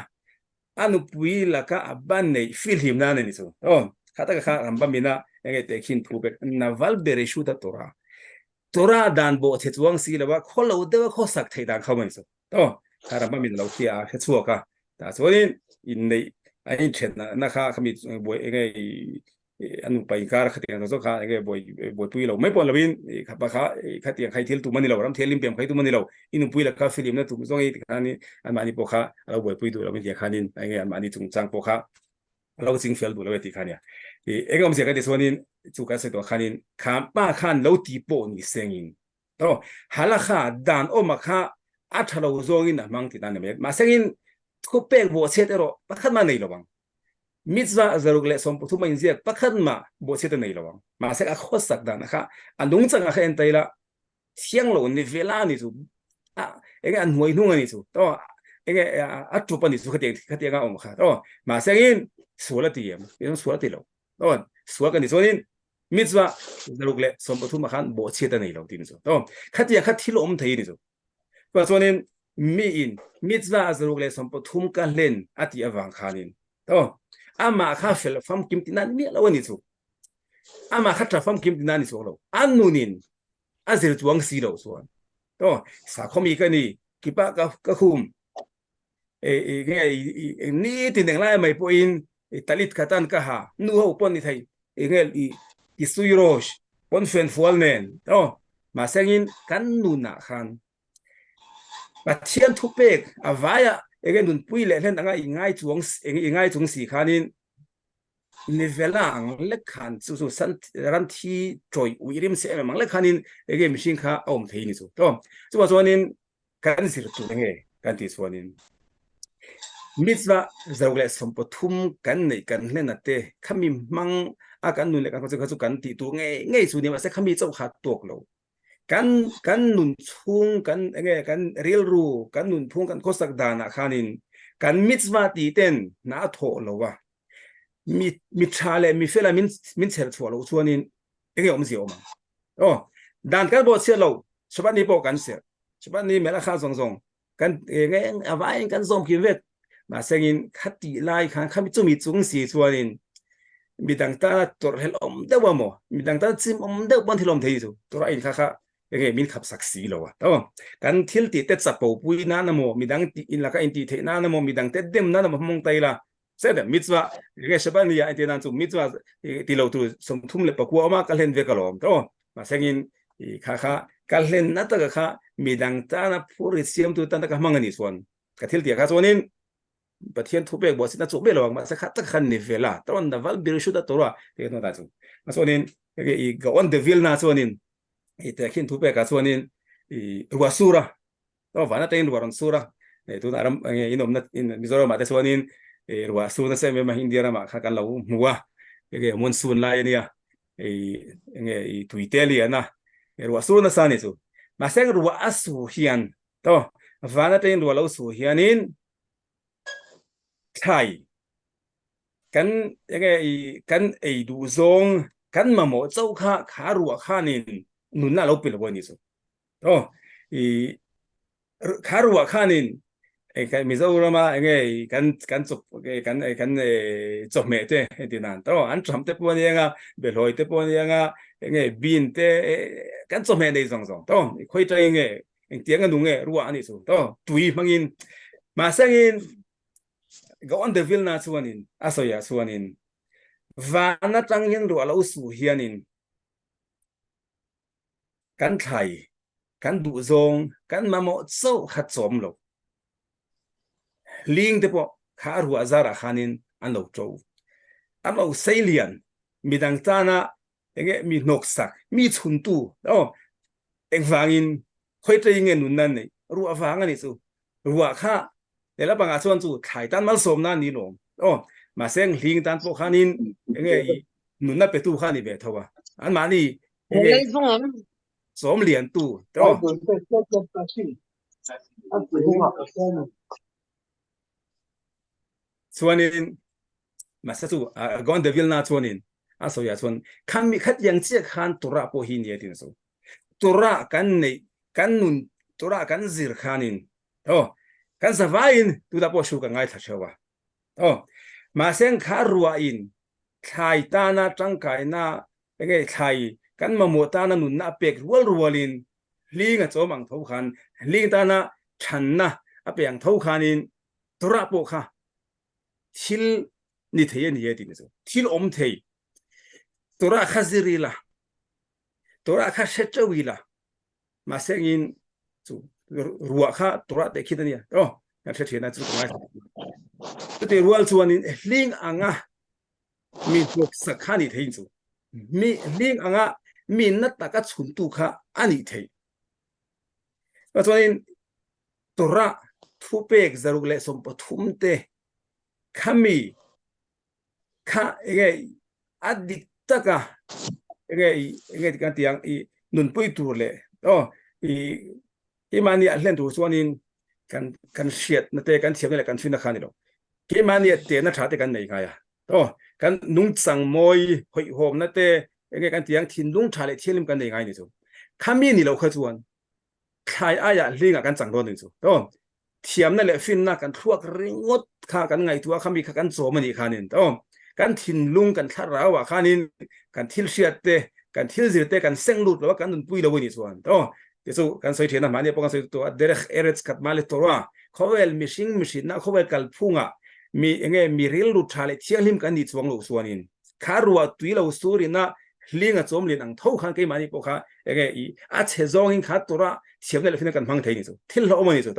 anu pui la ka aban nei fil him na ni chu khata ka ram bam mina nge te khin thu be na val bere shu ta tora dan bo che chuang si la wa kholo de wa kho sak thei dan khawen chu ram bam min lo khia he chu ka ta chuan in nei ai chen na kha khami bo nge anu pai kar khatia zo kha nge boy pui lo mai pon lovin khapa kha khatia khai thil tu mani lo ram thelim pem khai tu mani lo inu pui la ka film na tu zong I khani anmani po kha lo boy pui du lo mi khanin nge anmani chung chang po kha lo jing fel du lo ti khania engom se ka ti sonin chu ka se to khanin kham pa khan lo ti po ni sengin hala kha dan o ma kha a thalo zong in mang ti dan me ma sengin ko pek bo che te ro pakhat ma nei lo bang mitzwa zaruk le som puthuma inziak pakhat ma bo che te nei lo bang ma se ka khosak dan kha anung chang kha en taila thiang lo ni vela ni chu enge an huai hnung ani chu enge atu pani chu khate ga om kha ma sengin suala ti yem suala ti lo suala kan ni sonin mitzwa zaruk le som puthuma khan bo che te nei lo tin chu khatia khat thil om thei ni chu pa sonin mi in mitzwa zaruk le som puthum ka len ati awang khanin ama kha fel fam kim tinan mi lo ni chu ama kha tra fam kim tinan ni chu lo anunin azir chuang si lo suan sa khomi ka ni kipa ka khum nge ni tin deng lai mai po in talit khatan ka ha nu ho pon ni thai nge I sui rosh pon fen fual nen ma sengin kan nu na khan ba thian thu pek avaya ege nun pui le hlen anga ingai chung si khanin nivelang le khan chu san ran thi troi uirim se mang le khanin ege machine kha om thei ni chu chu ba chuanin kan sir tu nge kan ti chuanin mitzwa zawle som pathum kan nei kan hlena te khami mang a kan nun le kan chu kan ti tu nge chu ni ma se khami chau kha tok lo kan nun chung kan real ru kan nun phung kan khosak dana khanin kan mitzwa ti ten na tho lo wa mi chale mi fela min cher tho lo chuanin enge om zio ma dan kan bo che lo chban ni bo kan se chban ni mela kha zong kan nge awai kan zong ki vet ma sengin khati lai khan khami chu mi chung si chuanin midang ta tor hel om de wa mo midang ta chim om de bon thilom thei chu tora in kha enge min khap sak si lo wa kan thil ti te chapo pui na na mo midang ti in la ka in ti the na na mo midang te dem na na mo mong tai la se de mitzwa ge shaban ya ite nan chu mitzwa ti lo tu som thum le pakwa ma ka len ve ka lom mà sengin kha kalhen na ta kha midang ta na puri siam tu tan ta ka mangani suan ka thil tia kha suanin pathian thu bek bo sina chu be lawang ma sa kha ta khan ni vela ton da val bir shu da tora te no ta chu ma suanin ke I ga on de vil na suanin te khin thu bek ka suanin ruwa sura to vana te ruwa sura tu na ram inom na in Mizoram ma te suanin ruwa sura se me ma India ma kha kan lau muwa ke monsoon la ya nge tuiteli na ruwa sura na sani chu ma seng ruwa asu hian to vana te ruwa lau su hianin thai kan kan du zong kan ma mo chau kha ruwa khanin nun na lo pil bo ni chu to kha ruwa khanin cái Mizoram kan chụp kan chụp mẹ thế thì nan to ăn chấm thế bao nhiêu nga bể lội thế bao nhiêu nga bean thế kan chụp mẹ đây xong xong to khơi trái tiếng anh đúng ruộng anh số to tùy mangin mà sang go on the vil na chuanin asoya chuanin và na tăng hian ruộng lâu su hianin kan thai kan du zong kan ma mo chau khat chom lo ling te po kha ruwa zara khanin an lo chou an lo salian midang tana mi noksak mi chuntu engwangin khoite nge nun nan nei ruwa wanga ni chu ruwa kha lela banga chuan chu thai tan mal som na ni lom ma seng ling tan po khanin nun na pe tu khani be thowa an ma ni som lian tu chuanin mà sẽ chú gon de vilna chuanin so ya chuan kham mi khat yang che khan tura po hi ni tin so tura kan nei kan nun tura kan zir khanin kan zavain tu da po shu ka ngai thachewa mà seng kha ruwa in thai ta na tang kai na nge thai kan ma mo ta na nun na pek rual rualin ling a chomang tho khan ling ta na than na a peng tho khanin tura po kha thil ni thei ni ye tin so thil om thei tora khazirila tora kha shetawila ma sengin chu ruwa kha tora te khidania kan the thena chu mai te rual chuanin ling anga mi tok sakhani thein chu mi ling anga min na taka chuntu kha ani thei chuanin tora thupek zarugle som pathum te khami kha adik taka kan tiang nun pui tur le mani atlen tu chuanin kan hriat na te kan thiam le kan thina khani lo mani te na tha te kan nei kaya kan nung chang moi hoi hom na te kan tiang thin lung tha le thilim kan nei ngai ni chu khami ni lo kha chuan khai aya linga kan chang ron ni chu thiam na le fin na kan thuak ringot kha kan ngai tua khami kha kan chomani khanin kan thin lung kan tharawa khanin kan thil hriat te kan thil zir te kan seng lut lo kan nun pui lo ni chuan te chu kan soi thena mani po kan soi to derech eretz kat male tora khovel mishing na khovel kal phunga mi ril lut thale thianglim kan ni chuang lo suanin kharwa tui lo suri na linga chom lin ang tho khan ke mani po kha a che zong in kha tora thiam le fin kan mang thei ni chu thil lo mani chu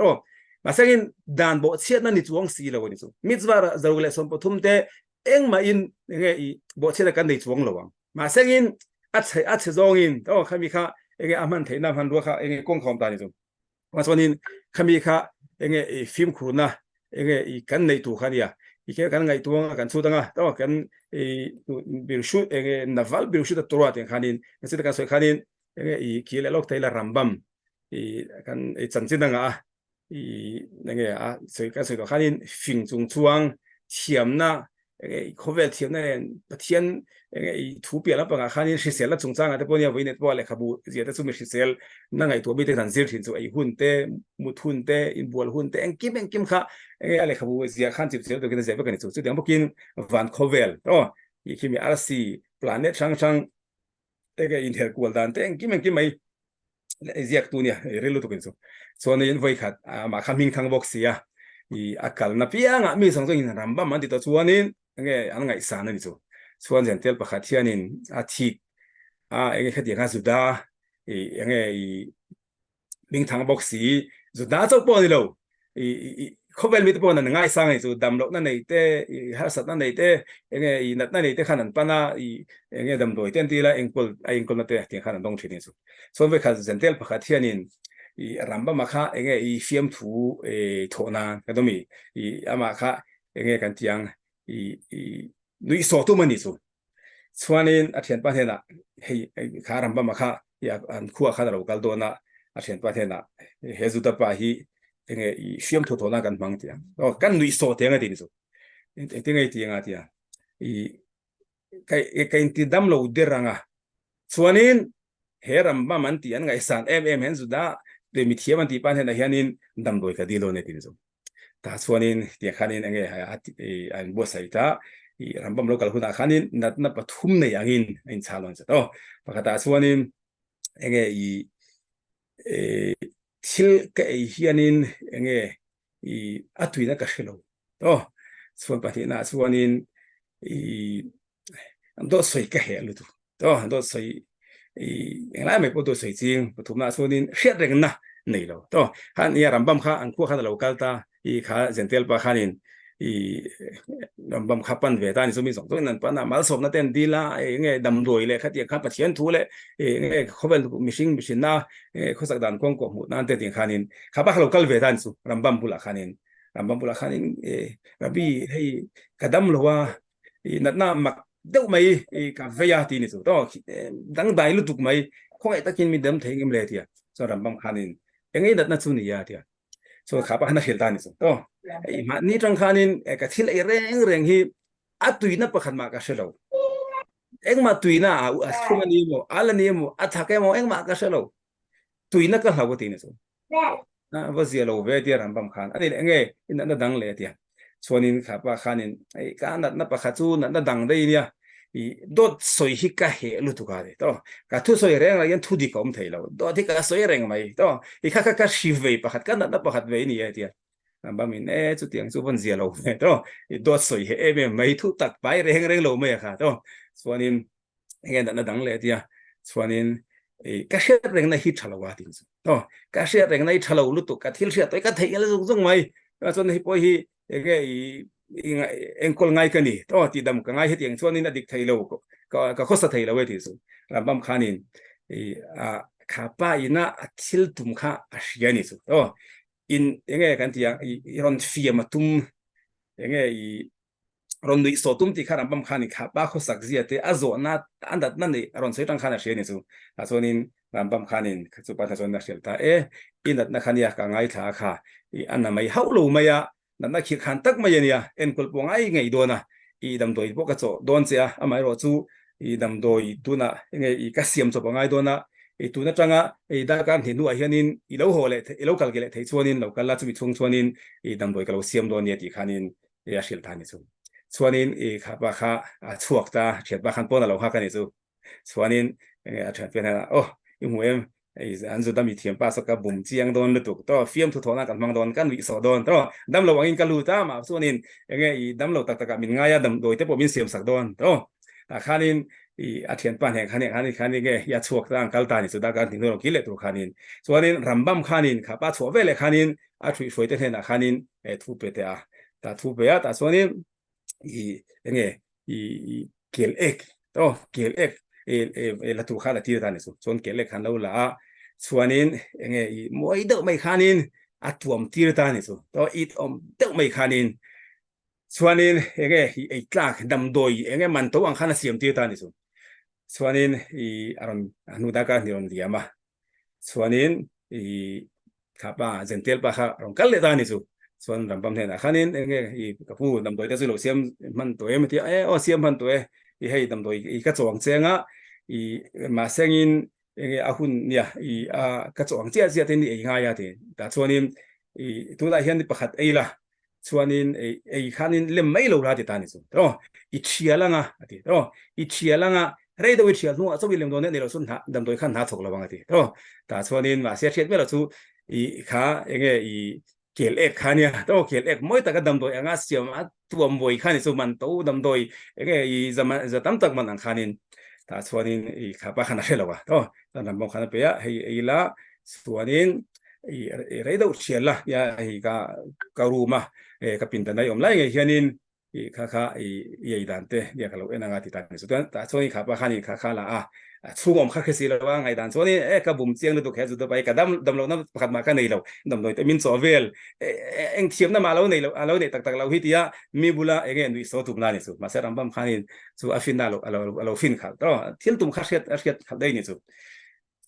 mà sang đàn bộ chiết nó nít chuông xì là vậy chứ mitzvah giờ lại xong thum te eng mà in nghe bộ chiết là cái nít chuông rồi mà sang ắt sẽ dong in đó khai mi kha nghe aman thấy nam han đua kha nghe công khom ta nít chung mà cho nên khai mi kha nghe phim khuôn na nghe cái này tu khai à cái ngày tu cái số đó đó cái biểu shoot nghe naval biểu shootตัวtiền khai nên cái cái số khai nên nghe kia lại lóc thấy là Rambam cái chân chính đó nghe所以干脆的看见fin中装甜呐口味甜的甜图片了吧看见是写了中章啊这不呢为呢不来看不也得做没是写那个ตัวไม่ได้ทันเสียถิ่นตัวไอ้หุ่นเตมุดหุ่นเตอินบัวหุ่นเตเอ็งกิมค่ะอะไรครับว่าเสียขันจิบเสียตัวกันเสียไปกันนี่ตัวเดี๋ยวพวกกินวันโคเวลอีกที่มีอาร์ซี planet ช่างอินเทอร์กูลดันเตเอ็งกิมไม่เสียตัวเนี่ยเรื่องรู้ตัวกันสุส่วนนี้ไว้ขัดมาคำมิงขังบอกเสียอากาศนับเพียงมีสองตัวอินรัมบ้ามันติดตัวส่วนนี้อันไงสารนั่นนี่ส่วนเจนเทลประคัดเทียนินอาทิตย์ enge khati nga zuda enge bing thang box si zuda chok po ni lo khovel mit po na ngai sang ai chu dam lo na nei te har sat na nei te enge nat na nei te khanan pana enge dam doi ten ti la engkol na te ti khanan dong thini chu so ve kha zentel pakhat hianin ramba makha enge fiam thu thona kadomi ama kha enge kan tiang nui so tu mani chu chuanin a thian pa hena hei kha ramba makha ya an khuwa kha ro kal do na a thian pa hena he zu ta pa hi enge fiam thu thona kan mang tia kan nui so te nga tin chu te ngai ti nga tia kai ti dam lo deranga chuanin he ramba man ti an ngai san hen zu da de mi thiam an ti pan hena hianin dam doi ka dilo ne tin chu ta chuanin ti khanin enge an bo sai ta rambam lo kal huna khanin natna pathum nei angin in chalon cha to pakata chuanin enge thil ka hianin enge atuina ka khelo to chuan pathina chuanin do soi ka he lu tu to do soi engla me po do soi ching pathumna chuanin hriat reng na nei lo to han ya rambam kha an khu kha lo kalta kha zentel pa khanin bam khapan ve ta ni sumi song to nan pa na mal som na ten dila nge dam roi le khatia kha pathian thu le nge khovel mishing na khosak dan kong ko mu nan te tin khanin kha ba lokal ve tan su rambam bula khanin rabi hei kadam lowa natna mak deu mai ka ve ya ti ni su to dang dai lu tuk mai khoi takin mi dam thei ngim le tia so rambam khanin nge natna chu ni ya tia so kha pa na hil ta ni su to ma ni tang khanin ka thil reng hi atui na pakhat ma ka shelo engma tui na a thunga ni mo ala ni mo a thake mo engma ka shelo tui na ka hlaw ti ni so na vazia lo ve ti ram bam khan ani enge in na dang le ti chuanin kha pa khanin ka na pakhat chu na dang dei nia dot soi hi ka he lu tu ka de to ka thu soi reng la yan thu di kom thei lo do thi ka soi reng mai to ka shi ve pakhat ka na pakhat ve ni ya ti ba min chu tiang chu von zia lo to do soi he em mai thu tak bai reng lo mai kha to chuanin nge na dang le tia chuanin ka she reng na hi thalo wa tin chu to ka she reng na hi thalo lu tu ka thil she toi ka thei la zung mai chuan hi po hi nge engkol ngai ka ni to ti dam ka ngai he tiang chuanin adik thei lo ko ka khosa thei lo we ti chu rambam khanin kha pa ina thil tum kha asiani chu to in enge kan tia ron fia matum enge ron nui so tum ti khara bam khani kha ba kho sak zia te azo na andat na ni ron sei tang khana she ni chu a chonin ram bam khanin chu pa thon na shel ta inat na khania ka ngai tha kha anna mai haulo maya na khi khan tak mai nia en kul pong ai ngei do na dam doi bo ka cho don che amai ro chu dam doi tu na enge ka siam cho ngai do na tu na changa da kan hinu a hianin lo ho le lo kal gele thei chuanin lo kal la chu mi chung chuanin dam doi ka lo siam do ni ti khanin ya shil ta ni chu chuanin kha ba kha chuak ta thiat ba khan pon lo ha ka ni chu chuanin a that pe na muem an zu dami thiam pa so ka bum chiang don lu tu to fiam thu thona kan mang don kan wi so don to dam lo wangin ka lu ta ma chuanin enge dam lo tak tak min nga ya dam doi te po min siam sak don to khanin a thian pan he khani ge ya chuak ta kal ta ni chu da kan tin ro ki le tu khanin chuanin rambam khanin kha pa chho ve le khanin a thui foi te na khanin thu pe te ta thu pe ya ta chuanin enge kel ek to kel ek la tu khala ti ta ni chu chon kel ek khan lo la chuanin enge moi do mai khanin atuam tir ta ni chu to do mai khanin chuanin enge tlak dam doi enge man to ang khana siam tir ta ni chu chuanin aron anu da ka ni ron liama chuanin khapa zentel pa kha ron kal le ta ni chu chuan rambam hena khanin enge ka pu dam doi ta chu lo siam man to em ti siam man to hei dam doi ka chawang chenga ma sengin enge ahun nia ka chawang chia te ni nga ya te ta chuanin tu la hian pakhat eila chuanin khanin lem mai lo la ti ta ni chu to chialanga ati to chialanga rei do chial nu aso bilem do ne lo sun ha dam doi khan ha thok lawang ati to ta chuanin ma se thiet me lo chu kha enge kel ek khania to kel ek moi ta ka dam doi anga siam tuam boi khani chu man to dam doi enge zaman zatam tak man ang khanin ta chuanin I khapa khana helawa to tan rambam khana pe ya hei la chuanin I reido chiala ya hei ka ruma ka pinta nai om lai nge hianin I kha I dante ya kalau enanga ti tan so ta chuanin khapa khani kha la chung om kha khesi lawa ngai dan chuanin ka bum chiang lu khe zu to bai ka dam lo na pakhat ma ka nei lo dam noi te min so vel eng thiam na ma lo nei lo alo nei tak lo hi tia mi bula again wi so tu na ni su ma se rambam khanin chu afin na lo fin khal to thil tum kha shet khal dei ni chu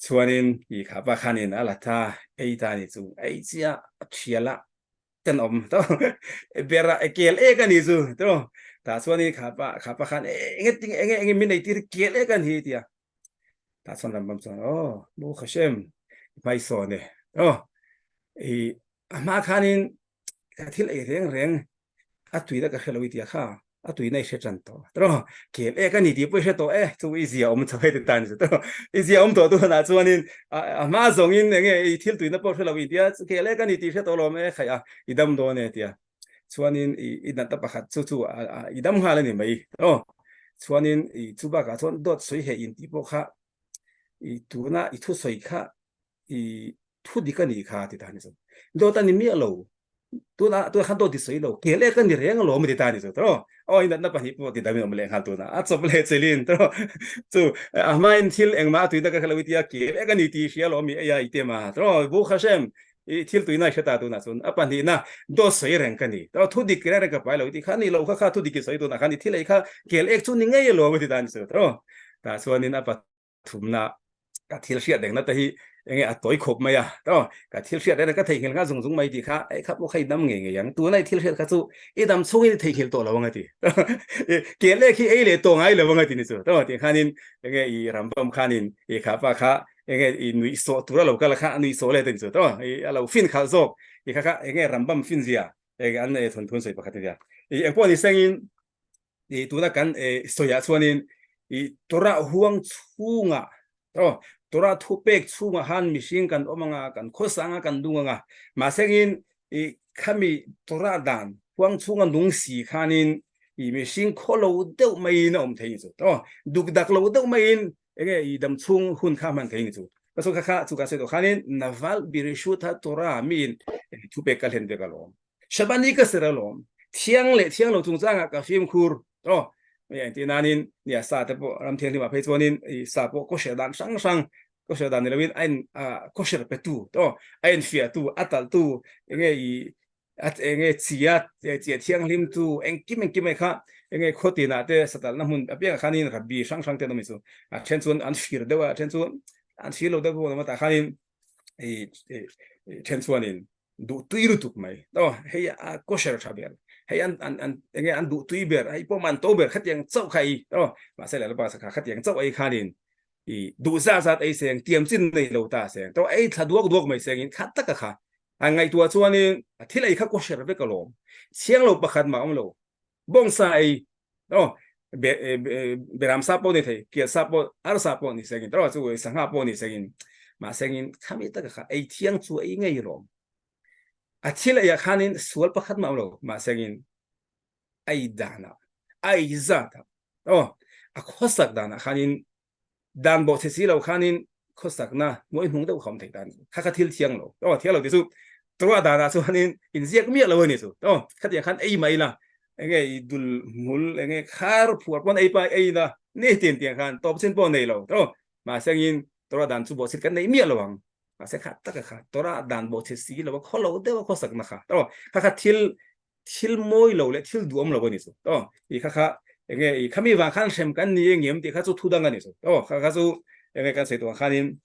chuanin I khapa khanin ala tha ei ta ni chu ei chia thiala ten om to bera kel ka ni chu to ta chuanin khapa khan enge min nei tir kel kan hi tia ta chuan rambam chuan bu khashem mai so ne ma khanin ka thil ei reng atui da ka khelo tia kha atui nei she chan to tro kel ka ni ti pu she to chu easy om choi de tan to easy om to na chuanin ma zong in nge thil tui na po khelo tia kel ka ni ti she to lo me khaya idam do ne tia chuanin I dan ta pakhat chu idam hala ni mai chuanin chu ba ka chuan dot soi he in ti po kha tuna thu soi kha thu di ka ni kha ti tan so do ta ni mi lo tu khan to ti soi lo kel ka ni reng lo mi ti tan so tro in na pa hi po ti da mi om le khal tu na chop le chelin tro chu ma in thil eng ma tu da ka khalo tia kel ka ni ti sia lo mi ya ite ma tro bu khashem thil tu na shata tu na sun apa ni na do soi reng ka ni to thu di kra ka pa lo ti khan ni lo kha thu di ki soi tu na khan ni thil ei kha kel ek chu ni ngai lo mi ti tan so tro ta chuanin apa thumna ka thil sia deng na ta hi enge atoi khop maya to ka thil sia de ka thei khel nga zung mai ti kha khap mo khai dam nge yang tu nai thil sia kha chu dam chung I thei khel to lo nga ti ke le khi ei le to ngai lo nga ti ni chu to ti khanin enge I rambam khanin kha pa kha enge nui so tu lo ka la kha nui so le ten chu to alo fin khal zo kha enge rambam fin zia an thon soi pakhat ya eng po ni sengin tu da kan soya chuanin tora huang chunga tora thupek chunga han mishing kan omanga kan khosanga kan dunga ma sengin khami tora dan huang chunga nung si khanin mishing kholo deu mai na om thein chu to duk dak lo deu mai in enge dam chung hun kha man thein chu so kha chu ka se to khanin naval birishuta tora min thupek kal hen de kalom shabani ka seralom thiang lo chung changa ka phim khur to ti nanin nia sa te po ram thiang ni ma phei chuanin sa po ko she dan sang ko she dan ni lawin ain ko she pe tu to ain fia tu atal tu enge chia thiang lim tu eng kim kha enge khoti na te satal na mun apia khanin rabbi sang te no mi chu chen chuan an fir dewa chen chuan an fir lo de bo ma ta khanin chen chuanin du tuiru tuk mai to hei ko she thabel hay an du tui ber hay po man to ber khat yang chau khai ma se la ba sa khat yang chau ai khanin du za ai seng tiam chin nei lo ta seng to ai thduak mai seng in khat ta ka kha ngai tua chuani thil ai kha ko sher be ka lo siang lo pakhat ma om lo bong sa ai beram sa po ni thei kia sa po ar sa po ni seng to chu sang ha po ni seng ma seng in khami ta ka kha ai thiang chu ai ngai ro thil ai khanin sual pakhat ma lo ma sengin ai dana ai zata khosak dana khanin dan bo se si lo khanin khosak na moi hung deuh khom thei dan kha thil thiang lo thiang lo ti chu twa dana chu hanin in ziak mi lo ni chu khat ya khan ei mai la enge dul mul enge khar phuar pon ei pa ei na ne tin tiang khan top chen po nei lo ma sengin twa dan chu bo sit kan nei mi lo wang sẽ khát tất cả tora đàn bộ thiết sĩ là có khó lâu đấy có sắc mà khát đó khát thiếu môi lâu lại thiếu duom lâu như vậy đó thì khát nghe kami và khăn xem cái này nghiệm thì khát số thu đăng cái này đó khát số nghe cái sự đó khát nên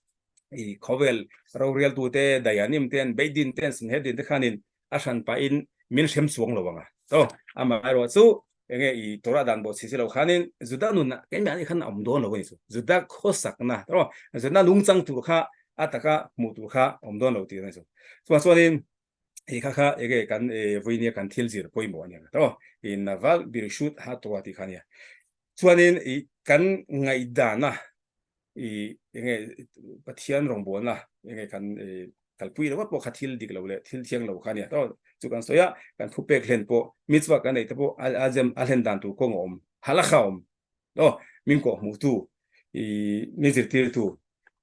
covel real tu te dayanim ten beidin ten sin hedin te khanin asan pa in min xem suang lâu vanga đó ama ro số nghe tora đàn bộ thiết sĩ lâu khanin juda nun cái này khăn ẩm đôn lâu như vậy juda khó sắc na đó juda nung trang tu khát ataka mutu kha omdon lo ti na so chuanin kha ege kan voinia kan thil zir poimo ania to in naval birshut ha to ti khania chuanin kan ngai dana enge pathian rongbon na enge kan kalpui lo po khathil dik lo le thil thiang lo khania to chu kan soya kan thupek hlen po mitzwa kan nei te po azem alhen dan tu kongom halakhaom min ko mutu มีจิตที่ถูก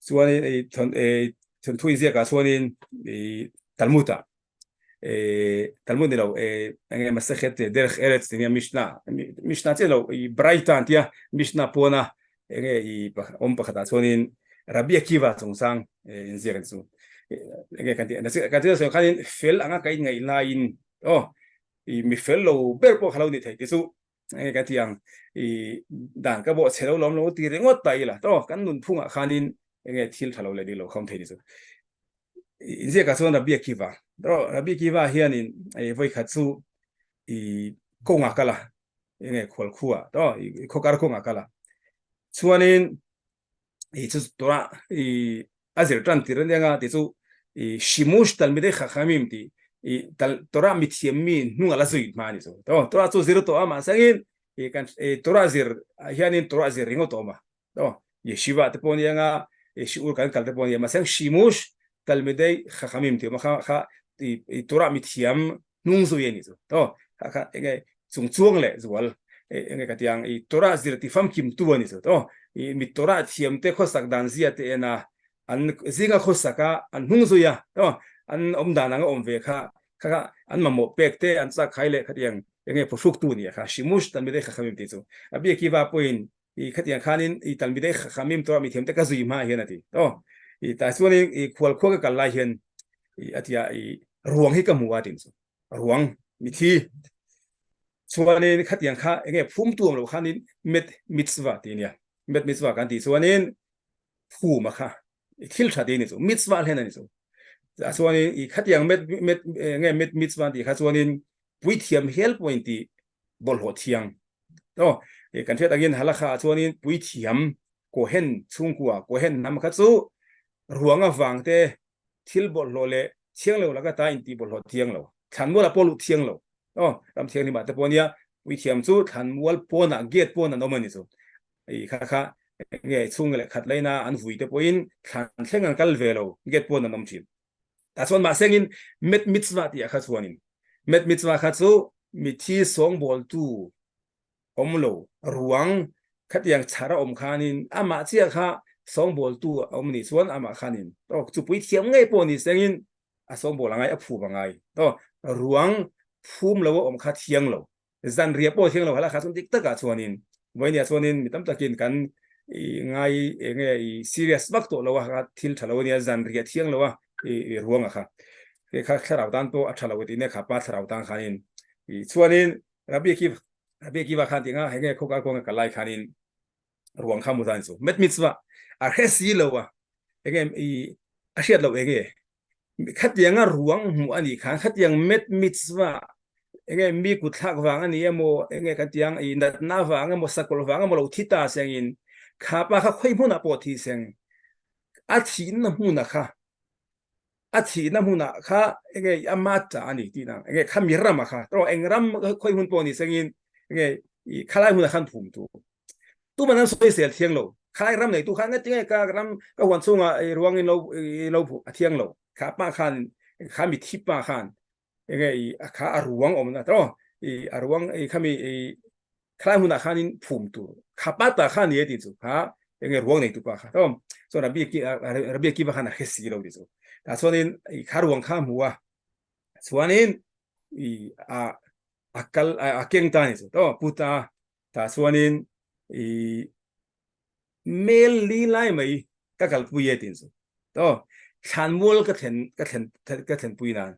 ส่วนทนทุยเสียกับส่วนตัลมุตตัลมุตนี่เรายังไงมาสักเหตุเดร์เอเรตส์เนี่ยมิชนาที่เราไบรตันที่มิชนาพูนะยังไงปะขดาส่วนรับเบียกีวาสงสังอินเสียกันส่วนยังไงกันที่ส่วนคันเฟลอ่างกันไงไลน์มีเฟลเราเบิร์พวกเราเนี่ยที่สุดไอ้กันที่ยังด่านก็บอกเสร็จแล้วล้อมเราตีเรื่องว่าตายละต่อกันนุ่นพุ่งอ่ะคันนี้ไอ้ที่เราเลยดีเราคอมเทนต์สุดอินเสียกันส่วนระเบียกีวาต่อระเบียกีวาเฮียนี่ไอ้ไว้ขัดสู้กงอ่ะกันละยังไงขวลขัวต่อขวการกงอ่ะกันละส่วนนี้ที่สุดตัวอาจจะตรันที่เรื่องがที่สุดชิมุชตัลมิได้ข้ามิมที่ตัวเรามีเทียมมีนุ่งอะไรสุดมานี่สุดตัวเราตัวตัวมาสังอินกันตัวเราเฮียนี่ตัวเราริงอตัวมาเยชิวะที่พอนี่ยังชิอุรกันที่พอนี่มาสังชิมุชตัลมิได้ข้ามิมที่มาข้าตัวเรามีเทียมนุ่งสุดนี่สุดข้ายังไงส่งช่วงเลยส่วนยังไงกันที่ยังตัวเราที่ฟังคิมตัวนี่สุดมีตัวเราเทียมเตะข้อสักดันเสียเตะนะอันซิงข้อสักอันนุ่งสุดยาอันดานังอมเวค่ะอันมาโมเป็กเตอันสักใครเลยขัดยังไงพวกตัวนี่ค่ะชิมุชตันไม่ได้ข้ามิมติจูอบีกีว่าพูดขัดยังข้านินตันไม่ได้ข้ามิมตัวมีเทียมเตะก็ซุยมาเห็นนะทีแต่ส่วนนี้ขวลขั้วกันไล่เห็นอัตยารวงให้กับมัวตินจูรวงมีที่ส่วนนี้ขัดยังข้ายังไงพุ่มตัวเราข้านินเม็ดมิตรสวัสดิ์เนี่ยเม็ดมิตรสวัสดิ์กันที่ส่วนนี้ผู้มาค่ะทิลชาดีนี่จูมิตรสวัสดิ์เห็นนี่จูส่วนนี้ขัดยังเม็ดมิตรสวัสดิ์ขัดส่วนนี้วิธีมเฮลป์วันที่บอลหัวเทียงกันเชื่อตั้งยินฮัลละค่ะส่วนนี้วิธีมก็เห็นชุ่งกัวก็เห็นน้ำขัดสู้รวงอ่ะฟังเตทิลบอลโลเลเทียงเราแล้วก็ตายอินที่บอลหัวเทียงเราฉันว่าเราปลุกเทียงเราลำเทียงนี่มาแต่ปนเนี้ยวิธีมสู้ฉันว่าปนอ่ะเกียรปนอ่ะน้องมันนี่สู้ค่ะเนี่ยชุ่งเลยขัดเลยนะอันหุ่ยแต่ปนฉันเช่นกันกัลเวลเราเกียรปนอ่ะน้องชิมแต่ส่วนมาเซ็งอินเม็ดมิตรสวัสดิ์ขัดส่วนนี้เม็ดมิตรสวัสดิ์ขัดสู้มีที่สองบอลตู้อมโลรวงขัดยังชาระอมขานินอามาเชียค่ะสองบอลตู้อมนี่ส่วนอามาขานินจุดวิธีมไงปนนี่เซ็งอินสองบอลไงผูบังไงรวงภูมิเราอมขาเทียงเราจันเรียบโปเทียงเราแล้วขาส่วนติ๊กตะกัดส่วนนี้วันนี้ส่วนนี้มีตั้มตะกินกันไงserious บักตัวเราว่าทิลทะเลวันนี้จันเรียเทียงเราว่ารวงอะค่ะข้าเราตั้งตัวอัชลาวดีเนี่ยขับมาเราตั้งขานินส่วนนี้รับเบียกีว่าขันติงให้เงี้ยคุกกงกันไล่ขานินรวงข้ามุทันสูเม็ดมิตรว่าอาเฮสีเราว่าเงี้ยอาเชียเราเงี้ยขัดยังรวงหัวนี่ขันขัดยังเม็ดมิตรว่าเงี้ยมีกุทักวางอันนี้โมเงี้ยขัดยังนัดน้าวางโมสักลวางโมเราทิตาเสียงข้าป้าข้าค่อยมุนาปอทีเสียงอาทิตย์น้ำมุนาค่ะอาทิตย์น้ำมุนาค่ะเงี้ยอามาตาอันนี้ที่นั่งเงี้ยข้ามีรำมาค่ะตัวเองรำค่อยมุนปอนี่เสียงเงี้ยข้าไล่มุนาขันผุมตัวมันนั้นสวยเสียเทียงเราข้าไล่รำไหนตัวข้าเงี้ยเงี้ยการรำก็วันส่งรวงเราเทียงเราข้าป้าขันข้ามีทิพป้าขันยังไงข้ารวงอมนะตัวรวงข้ามีคลายหุ่นข้านินพุ่มตัวข้าป้าตาข้านี่ดิจูข้ายังไงรวงในตัวข้าตัวส่วนระเบียกีบ้าข้าน่ะเฮสีเราดิจูแต่ส่วนนี้ข้ารวงข้ามัวส่วนนี้เก่งตานี่จูตัวพุทธาแต่ส่วนนี้เมลลีไลไม่ก็กัลปุยดิจูตัวฉันมัวก็เห็นปุยนั่น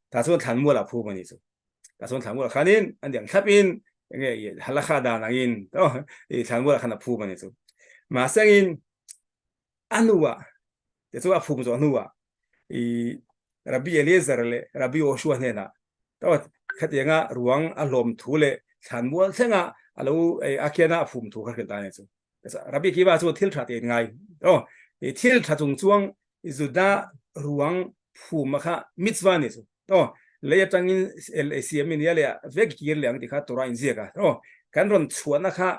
แต่ส่วนฉันมัวละพูมันนี่จูแต่ส่วนฉันมัวข้านินอันเดียงทับอินยังไงฮัลละข้าดานังอินฉันว่าขนาดพูมันนี่สุมาเซ็งอินอันนัวเดี๋ยวว่าพูมันจะอันนัวรับบีเอลิเซอร์เลยรับบีโอชัวเนี่ยนะตัวขัดยังไงรวงอารมณ์ทุเรศฉันว่าเซ็งอ่ะเราอาเคียนะพูมถูกขัดกันนี่สุรับบีคิดว่าสุดทิลทรัดยังไงทิลทรัดจงสุดารวงพูมค่ะมิตรวานี่สุเลยจังอินเสียมินเนี่ยเลยเวกกีร์เลี้ยงที่ข้าตัวเราอินเสียกันกันรอนชวนนะคะ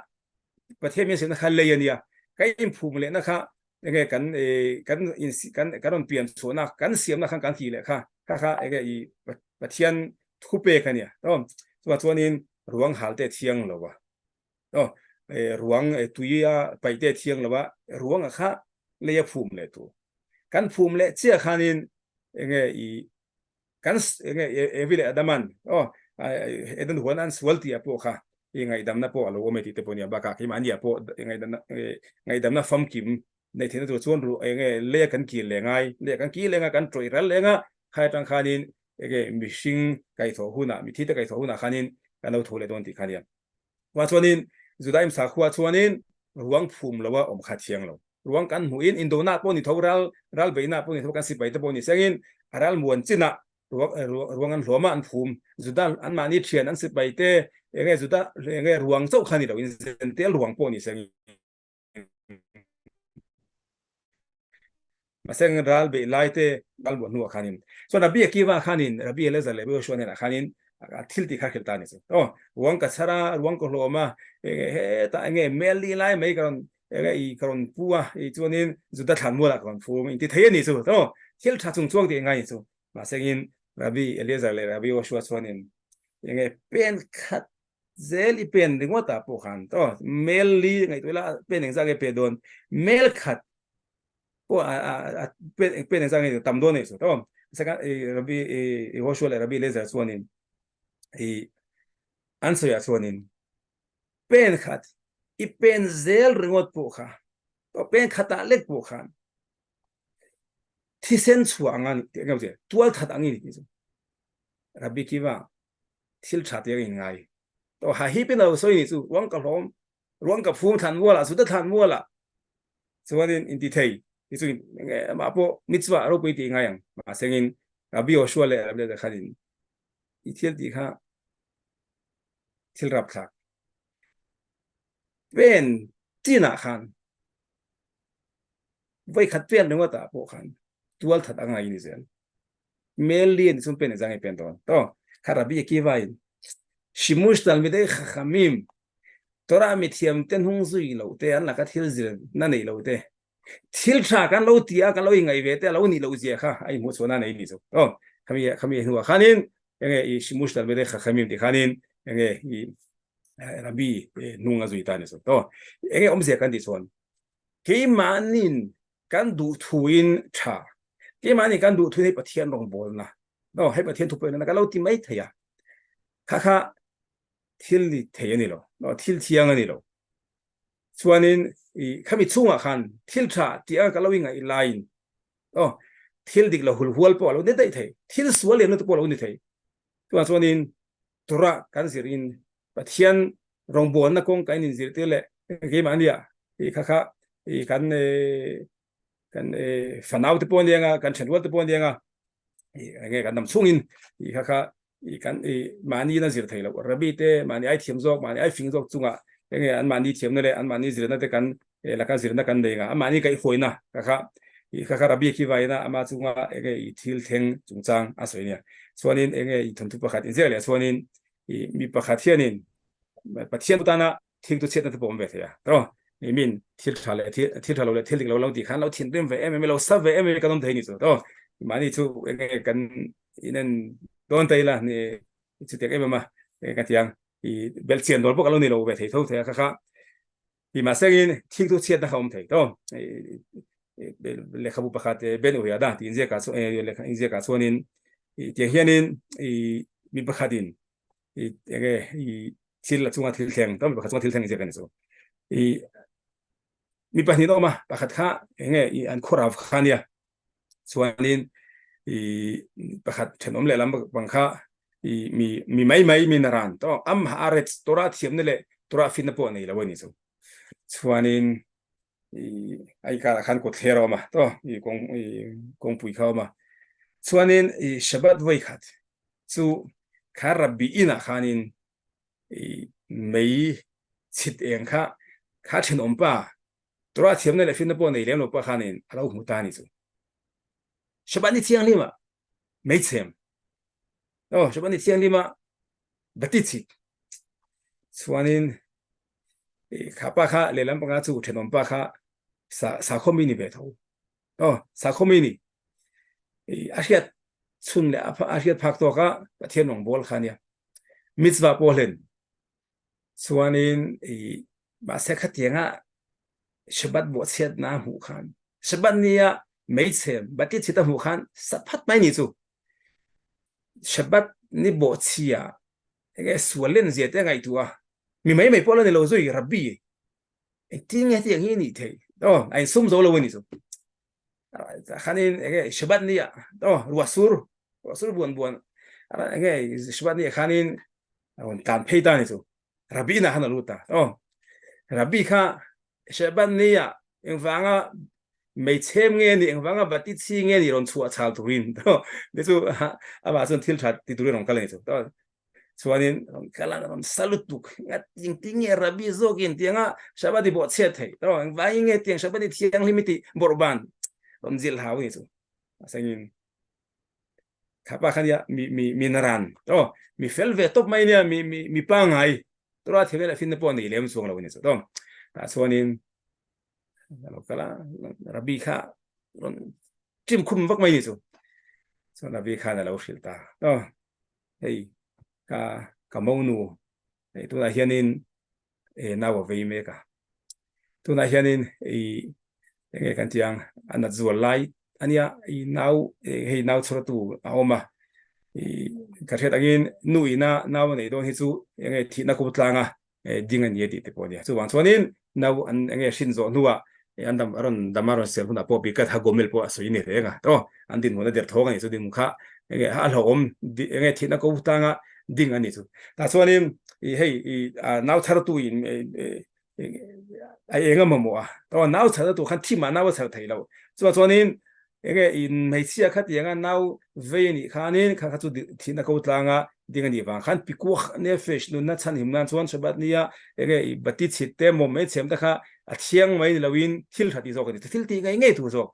ประเทศมีเสียนะคะเลยเนี่ยกันอินภูมิเลยนะคะยังไงกันรอนเปลี่ยนชวนนะกันเสียมนะคะกันทีเลยค่ะยังไงประเทศทุเปกันเนี่ยส่วนนี้รวงหาเตเทียงเราวะ ruang tuya paite thiang lawa ruang kha le phum le tu kan phum le chia khanin enge I kan enge evile adaman edan huan an swalti apo kha ngai damna po alo ometi te ponia baka ki mania po ngai damna fam kim nei thena tu chon ru enge le kan ki lenga kan troi ral lenga khai tang khanin enge mishing kai tho huna mi thita kai tho huna khanin kan thole don ti khania wa chonin judaim sa khuwa chuanin ruang phum lawa om kha thiang lo ruang kan huin indona po ni thoral ral beina po ni thokan si pai te po ni sengin aral muan china ruang an hloma an phum judan an mani thian an si pai te enge juda enge ruang chau khani lo in tel ruang po ni sengin maseng ral be laite dal bo nu khanin so rabi kiwa khanin rabi leza le bo shone na khanin thilti kha khilta ni so ruang ka chara ruang ko hloma he ta enge meli lai mai karon enge I karon puwa I chuanin juda than mo la karon phum in ti thei ni so thil tha chung chuang ti ngai so masengin rabi leza le rabi o shwa chuanin enge pen khat zel I pen ringota po khan meli ngai tola pen engza ge pe don mel khat po pen engza ngai tam don ni so saka rabi o shwa le rabi leza chuanin answer ya chuanin pen khat I pen zel ringot po kha pen khata lek po khan thisen chuangan ngauche tual that angi ni rabi kiwa thil that ya ngai ha hi pen lo soi ni chu wang ka hlom ruang ka phum than wala su da than wala chuanin in ti thei ti chu ma po mitzwa ro pui ti ngai ma sengin rabi o shwa le rabi da khalin I thil ti kha thil rap kha pen tina khan vai khat pen ringot ta po khan tual that angai ni zen melien sun pen zangai pen ton kharabi kiwa shimush tal midai khamim tora mithiam ten hung zui lo te an la ka thil zir na nei lo te thil tha kan lo tia kan lo ngai ve te lo ni lo zia kha ai mo chona nei ni so khami huwa khanin enge I shimush tal midai khamim ti khanin enge I rabi nunga zui ta ni so enge omzia kan ti chon ke manin kan du thuin tha ke manin kan du thuin pathian rong bol na hai pathian thu pe na ka lo ti mai thaya kha thil li thei ani lo thil thiang ani lo chuanin I khami chunga khan thil tha tia ka lowinga I line thil dik lo hulhual po lo ne dai thei thil sual le no to po lo ni thei chuanin tura kan sirin pathian rongbon na kong kai nin zir te le ke mania kha kan fanau te pon lenga kan chenwal te pon lenga nge kan nam chungin kha kan mani na zir thei lo rabi te mani ai thiam jok mani ai fing jok chunga enge an mani thiam na le an mani zir na te kan la ka zir na kan deinga an mani kai hoina kha rabi ki vaina ama chunga enge thil theng chungchang a soinia chuanin enge thon thu pakhat in zele chuanin mi pakhat hianin pathian utana thing tu chet na te pom ve thea min thil thale lo le thil dik lo ti khan lo thin dem ve em lo sa ve em ka dom thei ni so mani chu enge kan inen don tay la ni chu tek em ma ka tiang bel chen dol po ka lo ni lo ve thei tho thea kha ma sengin thing tu chet na khom thei le khabu pakhat ben u ya da tin je ka so le in je ka sonin ti hianin mi pakhatin enge thil la chunga thil theng mi pakhat chunga thil theng je kan so mi pahni no ma pakhat kha enge an khorav khania chuanin pakhat thenom le lam bangkha mi mai mi naran am haret tora thiam ne le tora fin na po nei la wani so chuanin ai ka khan ko thero ma kong pui khaw ma chuanin shabat vai khat chu kharabi ina khanin mei chit eng kha thenom pa tora thiam ne le fin na po nei lem lo pa khanin alo mu ta ni chu shabat ni thiang lima mei chem shabat ni thiang lima batichi chuanin khapa kha le lam panga chu thenom pa kha sa khomi ni be tho sa khomi ni asiat chun le asiat phak to ka pathian ong bol khania mitzwa polen chuanin mà sẽ khát tiếng á Shabbat bộ chết na hủ khan Shabbat nia mấy xem bắt tiết chết hủ khan sắp phát mấy nhỉ chú Shabbat ni bộ chia cái số lên gì thế ngày tua mi mấy mấy bỏ lên lâu rồi Rabbi tiếng nghe tiếng như thế đó anh sum rồi lâu nhỉ chú khanin cái Shabbat nia đó wasur buồn buồn cái Shabbat nia khanin tan pay ta nhỉ chú Rabbi na hana luta đó Rabbi kha Shabbat nia anh vanga mấy xem nghe thì anh vanga bắt chi nghe thì còn chua chào tụi đó để chú à bà xuân thiên chặt thì tụi nó cái này đó cho nên cái là nó salut tục tiếng tiếng nghe Rabbi zogin tiếng á Shabbat đi bộ chết thấy đó anh vay nghe tiếng Shabbat đi tiếng limiti borban ông zil hào như chú sang khapa khăn ya mi naran đó mi fel về top mai nè mi pang hay đó thì là phim Nepal này lem xuống là như chú đó cho nên cái là Rabbi kha chim khum vắc mai như chú cho Rabbi kha là lâu xịt ta đó hey cả mông nụ tôi là hiện in nào về mấy cả tôi là hiện in cái cái tiếng anh zuo lai anh ya nào hay nào cho tu mà cái chuyện anh nuôi na nào này đó thì chú cái thịt nó cũng tăng à dingan gì thì thế thôi chú cho nên nào anh cái sinh zo nuôi anh đam aron sel huna po bị cắt hagomel po so ini thế nga đó anh tin muốn để thong này chú tin khá cái hal hom cái thịt nó cũng tăng à ding ani chú ta cho nên hey nào thar tu in ai engam mo to nào thar tu khan thi mà nào thar thai lo cho nên cái in mấy chia khát tiếng nào về ni khanin khá chú thi na ko tlanga ding ani wang khan piku ne fish nun na chan him nan chuan Shabbat nia cái bati chite mo me chem ta kha a thiang mai lawin thil thati zo ka thil ti ngai tu zo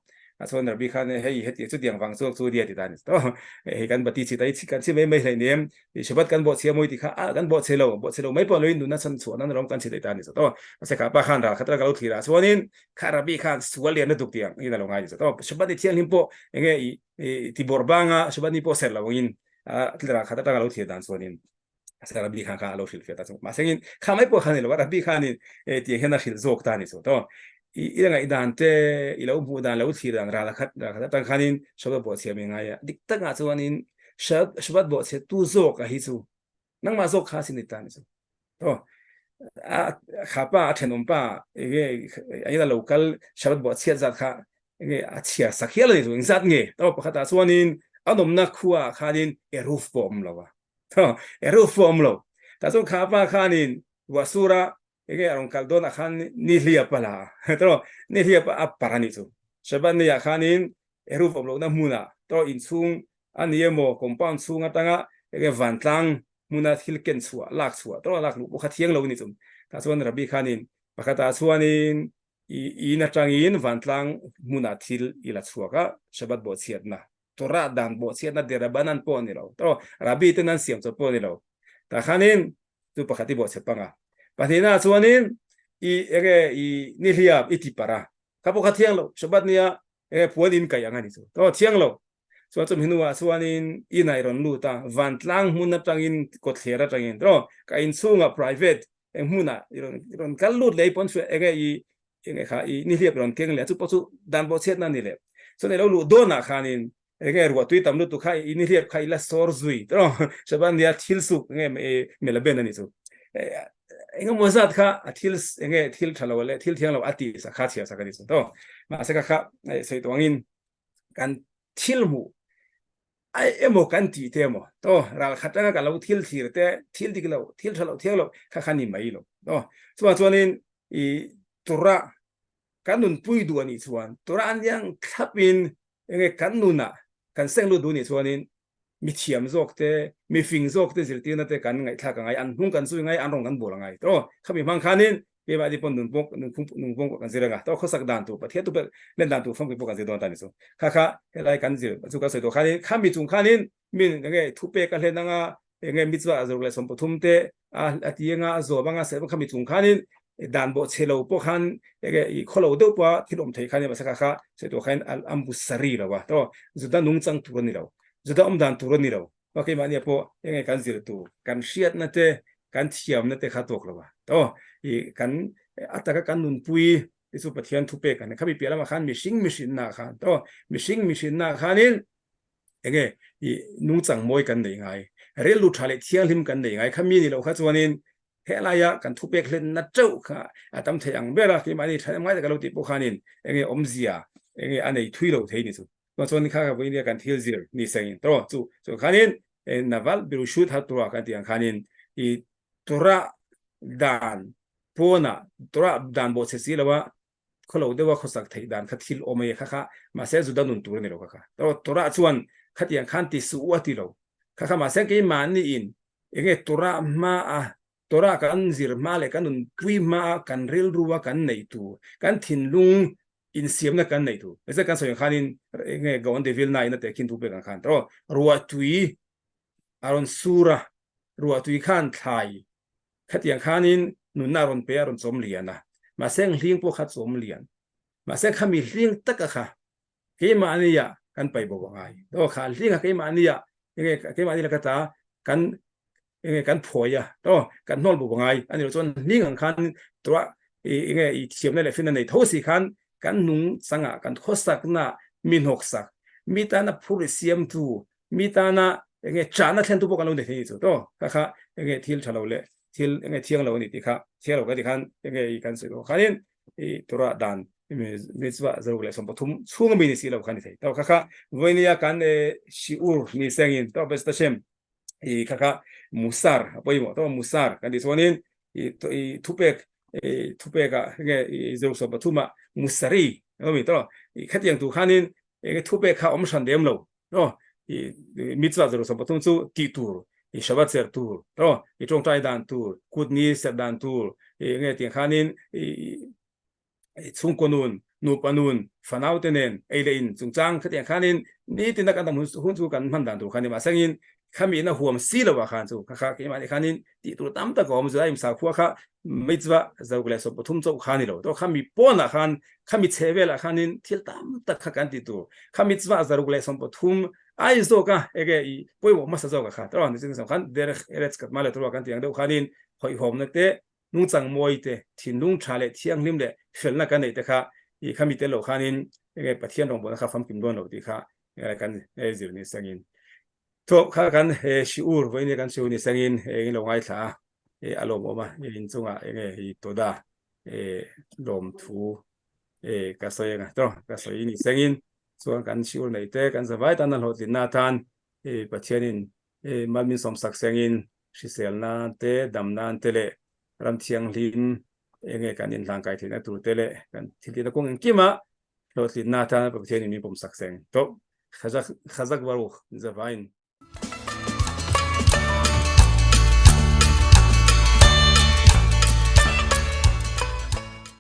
cho nên Rabbi khan hey hết chút tiếng vang chú đi thì ta đó hey kan bati chi tai kan chi mấy này niệm Shabbat kan bộ xe môi thì khá kan bộ xe lâu mấy bộ lawin nun na chan chuan nan rom kan chi tai ta đó sẽ cả ba khan ra khatra galu thi ra cho nên kha Rabbi khan sual liền được tiếng in là ngai đó Shabbat thiang lim po cái ti borbanga Shabbat ni po ser lawin ra khatra galu thi dan cho nên sẽ Rabbi khan kha lo shil fe ta mà sẽ in kha mấy po khan lo Rabbi khan tiếng hen na shil zok ta ni đó ilang idante ilaw budan law thiran ra khat tan khanin Shabbat bo che menga ya dik ta nga chuanin Shabbat bo che tu zo ka hi chu nang ma zo kha sin tan chu to khapa thenom pa ge aida local Shabbat bo che zat kha ge achia sakhia le chu zat nge to pakhata chuanin anom na khuwa khanin eruf pom lawa to eruf pom lo ta chu khapa khanin wasura cái orang kaldon akan nihlia pala, terus nihlia apa ni tu. Sebab ni akanin eruf omlo na muna, terus insung anie mo compound sung atanga cái vantang muna hilken sua, lak sua, terus lak lu bukan tiang lo ni tu. Tasuan Rabbi kanin, maka tasuanin ina trangin vantang muna til ilat sua ka sebab buat siat na. Torah dan buat siat na derabanan pon ni lo. Terus Rabbi itu nan siam so pon ni lo. Takanin tu pakati buat sepanga. Patina chuanin i nihliap iti para kapo kha thiang lo Shabbat nia puan in kai angani chu to thiang lo so chum hinua chuanin i nai ron lu ta van tlang mun na tangin ko thera tangin ro ka in sunga private huna ron kal lut lei pon su i kha i nihliap ron keng le chu po chu dan bo chet na ni le so ne lo lu do na khanin ruwa tui tam lu tu kha i nihliap khai la sor zui ro Shabbat nia thil su me la ben ani chu engam mozat kha athil thil thalo le thil thiang lo ati sa kha chia sa ka ni to ma sa kha sei to angin kan thil mu ai emo kan ti te mo to ral khata ka lo thil thir te thil dik lo thil thalo thiang lo kha khani mai lo to chuanin i tura kanun pui du ani chuan tura an yang thapin kanuna kan seng lu du ni chuanin mi thiam zok te mi fing zok te zil tina te kan ngai thla ka ngai an hung kan sui ngai an rong kan bol ngai to khami mang khanin be ba di pon nun pong kan zira nga to khosak dan tu pathe tu len dan tu phong ko kan zidon tan so kha lai kan zir chu ka sei to khanin khami chung khanin min ngai thu pe ka len nga ngai mitzwa azur le som pathum te ati nga zo banga se khami chung khanin dan bo chelo po khan i kholo do pa thilom thei khanin ba sa kha sei to khain al ambu sari la wa to zuda nung chang tu ni lo Zuda dan turun ni lo, pakai mana po yang kan zir tu, kan siat nate, kan siam nate khatok lo ba, to, kan อัตกกันนุนปุยที่สุปเทียนทุเปกันนะครับมีเปียละมาขันมิชิงนาขันตัวมิชิงนาขันินเองนุ่งจังมวยกันได้ไงเรียนรู้ทะเลเที่ยงลิมกันได้ไงขมีนี่เราข้าจวนินเฮลายะกันทุเปกเล่นนัดเจ้าค่ะตั้มเทียงเบลาที่มานี่ทำไมแต่กันเราติดพวกขันินเองอมเสียเองอันไหนทุยเราเทียนี่สุดตัวจวนนี้ข้ากับวินเดียกันเที่ยวซีร์นี่เสียงตัวจู่ขันินนาวัลบิรุชุดหัตัวกันที่อังขันินตัวระดานพวน่ะตัวระดานบทเสียแล้วว่าเขาเราได้ว่าเขาสักทีดานขัดทิลโอเมย์ค่ะมาเสียจุดนุนตัวนี่เราค่ะตัวระส่วนขัดอย่างขันติสุวัติเราค่ะมาเสียกี่มันนี่อินเองตัวระมาตัวระกันซิร์มาเลยกันนุนคุยมากันเรียลรัวกันในตัวกันทินลุงอินเสียมนักกันในตัวไม่ใช่กันส่วนขันอินเองกวนเดวิลนายนั่นแต่กินทุกเรื่องขันตัวรัวตุยอารอนซูระรัวตุยขันไทยขัดอย่างขันอินนุนนารอนเปียรอนสมเลียนนะมาเส้นเลี้ยงพวกขัดสมเลียนมาเส้นขมิเลี้ยงตะกะค่ะเกี่ยมานี่ยกันไปบอกว่าไงตัวขาเลี้ยงเกี่ยมานี่ยยังไงเกี่ยมานี่ละก็ตากันยังไงกันผอยตัวกันนอนบอกว่าไงอันนี้เราจนเลี้ยงขันตัวยังไงอีเทียมนั่นแหละฟินนั่นในทุสิขันกันนุ่งสังกันข้อสักน่ะมินหกสักมีตานะผู้เสียมตูมีตานะยังไงจานะเทนตุบอกกันลงเด็กนี่ตัวค่ะยังไงทิลชะเราเลยที่ยังไงเที่ยงเรานี่ที่ค่ะเที่ยงเราก็ที่ขันยังไงกันสุดขันนี่ตัวระดานมิสวะจะรู้เลยสมบูรณ์ช่วงมินิสิเราขันนี่ตัวค่ะวันนี้กันชิอูร์นี่เสียงอินตัวเบสต์เชมค่ะมุสาร์พออีโมตัวมุสาร์กันที่ส่วนนี้ทุเปกะยังไงจะรู้สมบูรณ์ทุ่มมุสารีก็มีตัวขัดยังตัวขันนี่ยังไงทุเปกค่ะอมชันเดียมเราตัวมิสวะจะรู้สมบูรณ์ทุ่มสู้ตีตูร์Shabbat ser tur, to, trong trai dan tur, kut ni ser dan tur, nghe tiếng khanin, xung konun, nu panun, fanau tenen, eilein, xung chang, cái tiếng khanin, ni tin kan tam hun chu kan man dan tur khanin ma sangin, khami na huam sila wa khan chu, kha ke ma khanin, ti tur tam ta gom zai sa khwa kha, mitzwa zawgle so pathum chu khani lo, to khami pona khan, khami chewela khanin, thil tam ta kha kan ti tu, khami mitzwa zawgle so pathum ai zo ka ege I poi wo masa zo ka kha tawang ni sing khan der erets kat male tro kan tiang do khanin hoi hom na te nung chang moi te thin lung thale thiang lim le fel na kan nei te kha I khami te lo khanin ege pathian rong bon kha fam kim don lo ti kha ege kan zir ni sangin to kha kan shiur voi ni kan shiur ni sangin ege lo ngai tha alom oma in chunga ege to da lom thu ka soy nga to ka soy ni sanginส่วนการชิวในเตะการสบายตอนนั้นเราติดนาทานประเทศนี้มันมีสมศักดิ์เสียงชิเซลนาเตะดำนานเตะเละรำเทียงลิมการยินทางไกลที่นั่นตัวเตะเละกันที่ที่ตะกงกิมะเราติดนาทานประเทศนี้มีผมศักดิ์เสียงจบขจักบารุขจะไป